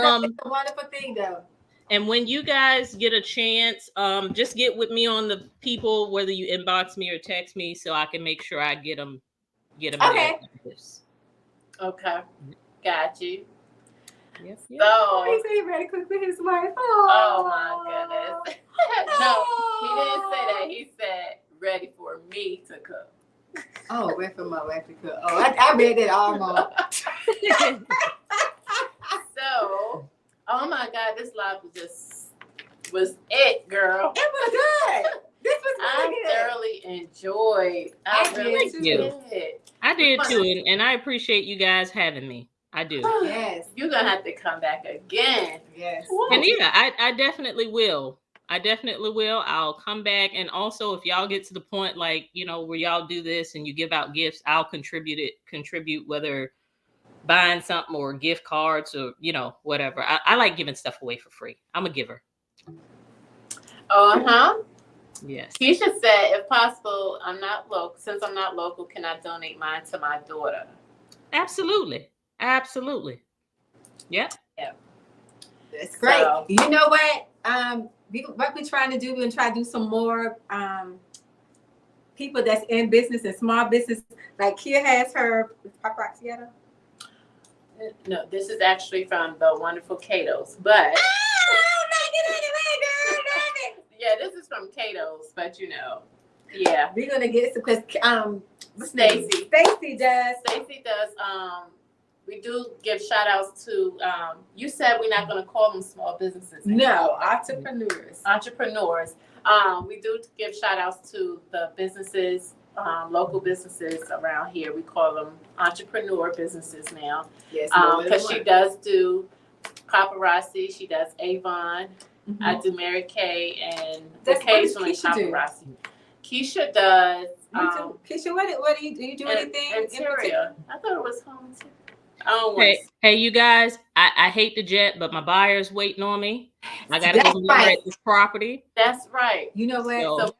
a wonderful thing though. And when you guys get a chance, just get with me on the people, whether you inbox me or text me, so I can make sure I get them. Okay. Okay. Got you. Yep. So, He said he ready to cook with his wife. oh my goodness. No, he didn't say that. He said ready for me to cook. Oh, ready for my wife to cook. Oh, I read that almost. So, oh my God, this live was it, girl. It was good. This was really I good. thoroughly enjoyed. I really did too. did. I did too, and I appreciate you guys having me. I do. Yes. You're gonna have to come back again. Yes. And yeah, I definitely will. I'll come back. And also, if y'all get to the point like, where y'all do this and you give out gifts, I'll contribute whether buying something or gift cards or, whatever. I like giving stuff away for free. I'm a giver. Yes. Keisha said, if possible, since I'm not local, can I donate mine to my daughter? Absolutely. Yep. That's great. So, you know what? What we're trying to do, we're going to try to do some more people that's in business and small business. Like Kia has her paparazzi. No, this is actually from the wonderful Cato's, but yeah, this is from Cato's, but yeah. We're gonna get some because Stacy does. We do give shout outs to you said we're not gonna call them small businesses. No, entrepreneurs. We do give shout outs to the businesses, local businesses around here. We call them entrepreneur businesses now. Yes, because she does do paparazzi, she does Avon. Mm-hmm. I do Mary Kay and That's occasionally what does Keisha paparazzi. Keisha does. Keisha, what do you do anything? Interior. I thought it was home interior. Hey, you guys, I hate the jet, but my buyer's waiting on me. I gotta go look at this property. That's right. You know what? So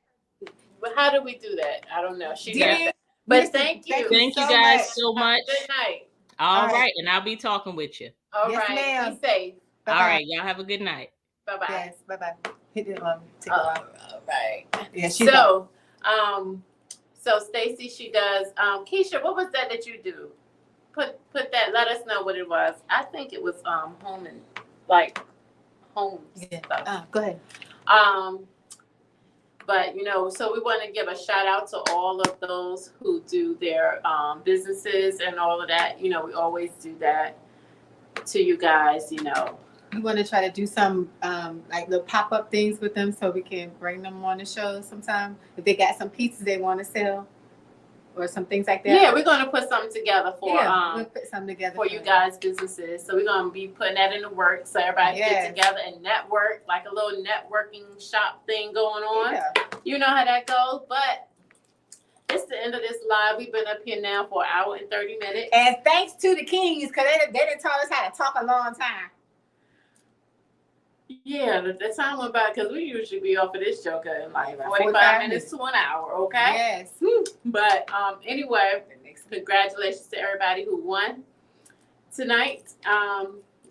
how do we do that? I don't know. She does that. But thank you. Thank you guys so much. Good night. All right, and I'll be talking with you. All right. Ma'am. Be safe. All right, y'all have a good night. Bye-bye. Yes, bye-bye. Hit it take all right. Yeah, so Stacy, she does. Keisha, what was that you do? Put that. Let us know what it was. I think it was home and homes. Yeah. Stuff. Go ahead. But so we want to give a shout out to all of those who do their businesses and all of that. We always do that to you guys. We want to try to do some little pop-up things with them so we can bring them on the show sometime. If they got some pizzas they want to sell or some things like that. Yeah, we're going to put something together for we'll put something together for you guys' businesses. So we're going to be putting that in the works so everybody can get together and network, like a little networking shop thing going on. Yeah. You know how that goes. But it's the end of this live. We've been up here now for 1 hour and 30 minutes. And thanks to the Kings, because they didn't taught us how to talk a long time. Yeah, the time went by because we usually be off of this joker in like About 45 minutes to 1 hour, okay? Yes. But anyway, congratulations to everybody who won tonight.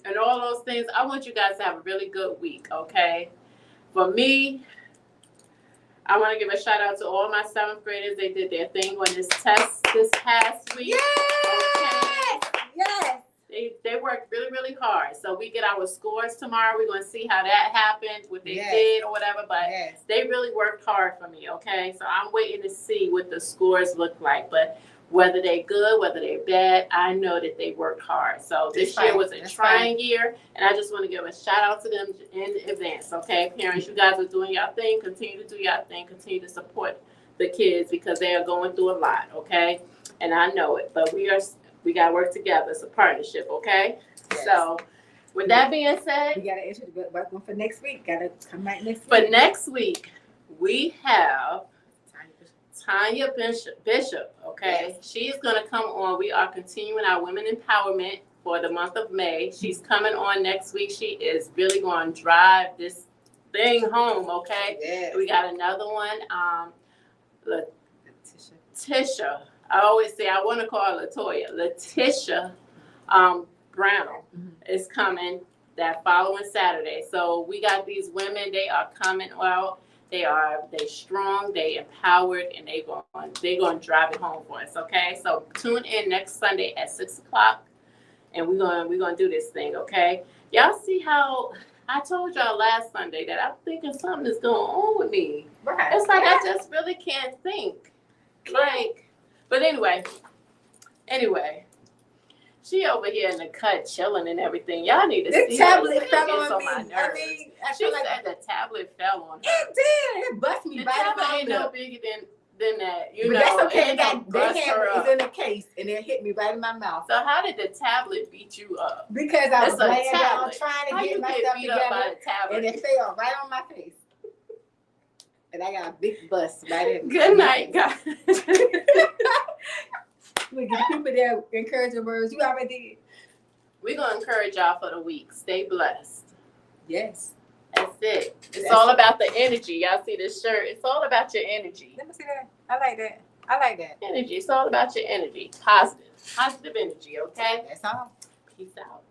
And all those things. I want you guys to have a really good week, okay? For me, I want to give a shout out to all my 7th graders. They did their thing on this test this past week. Yes! Okay? Yes! They worked really, really hard. So we get our scores tomorrow. We're going to see how that happened, what they did or whatever. But they really worked hard for me, okay? So I'm waiting to see what the scores look like. But whether they're good, whether they're bad, I know that they worked hard. So this year was a trying year, and I just want to give a shout out to them in advance, okay? Parents, you guys are doing your thing. Continue to do your thing. Continue to support the kids because they are going through a lot, okay? And I know it, but we got to work together. It's a partnership, okay? Yes. So with that being said, we got to issue the one for next week. Got to come back next week. But next week, we have Tanya Bishop, okay? Yes. She's going to come on. We are continuing our women empowerment for the month of May. She's coming on next week. She is really going to drive this thing home, okay? Yes. We got another one, Letitia. I always say I want to call her Latoya. Letitia Brown is coming that following Saturday. So we got these women. They are coming out. They strong, they empowered, and they going to drive it home for us, okay? So tune in next Sunday at 6:00, and we're gonna do this thing, okay? Y'all see how I told y'all last Sunday that I'm thinking something is going on with me. Right. It's like I just really can't think. Like, but anyway, she over here in the cut chilling and everything. Y'all need to see her. The tablet fell on me. My nerves. I mean, she said the tablet fell on her. It did. It bust me. The tablet ain't no bigger than that. You know, that's okay. Their hand was in a case and it hit me right in my mouth. So how did the tablet beat you up? Because I was laying down trying to get myself together, and it fell right on my face. And I got a big bust right in. Good night, guys. We give people their encouraging words. You already did. We're going to encourage y'all for the week. Stay blessed. Yes. That's it. It's all about the energy. Y'all see this shirt? It's all about your energy. Let me see that. I like that. I like that. Energy. It's all about your energy. Positive energy, okay? That's all. Peace out.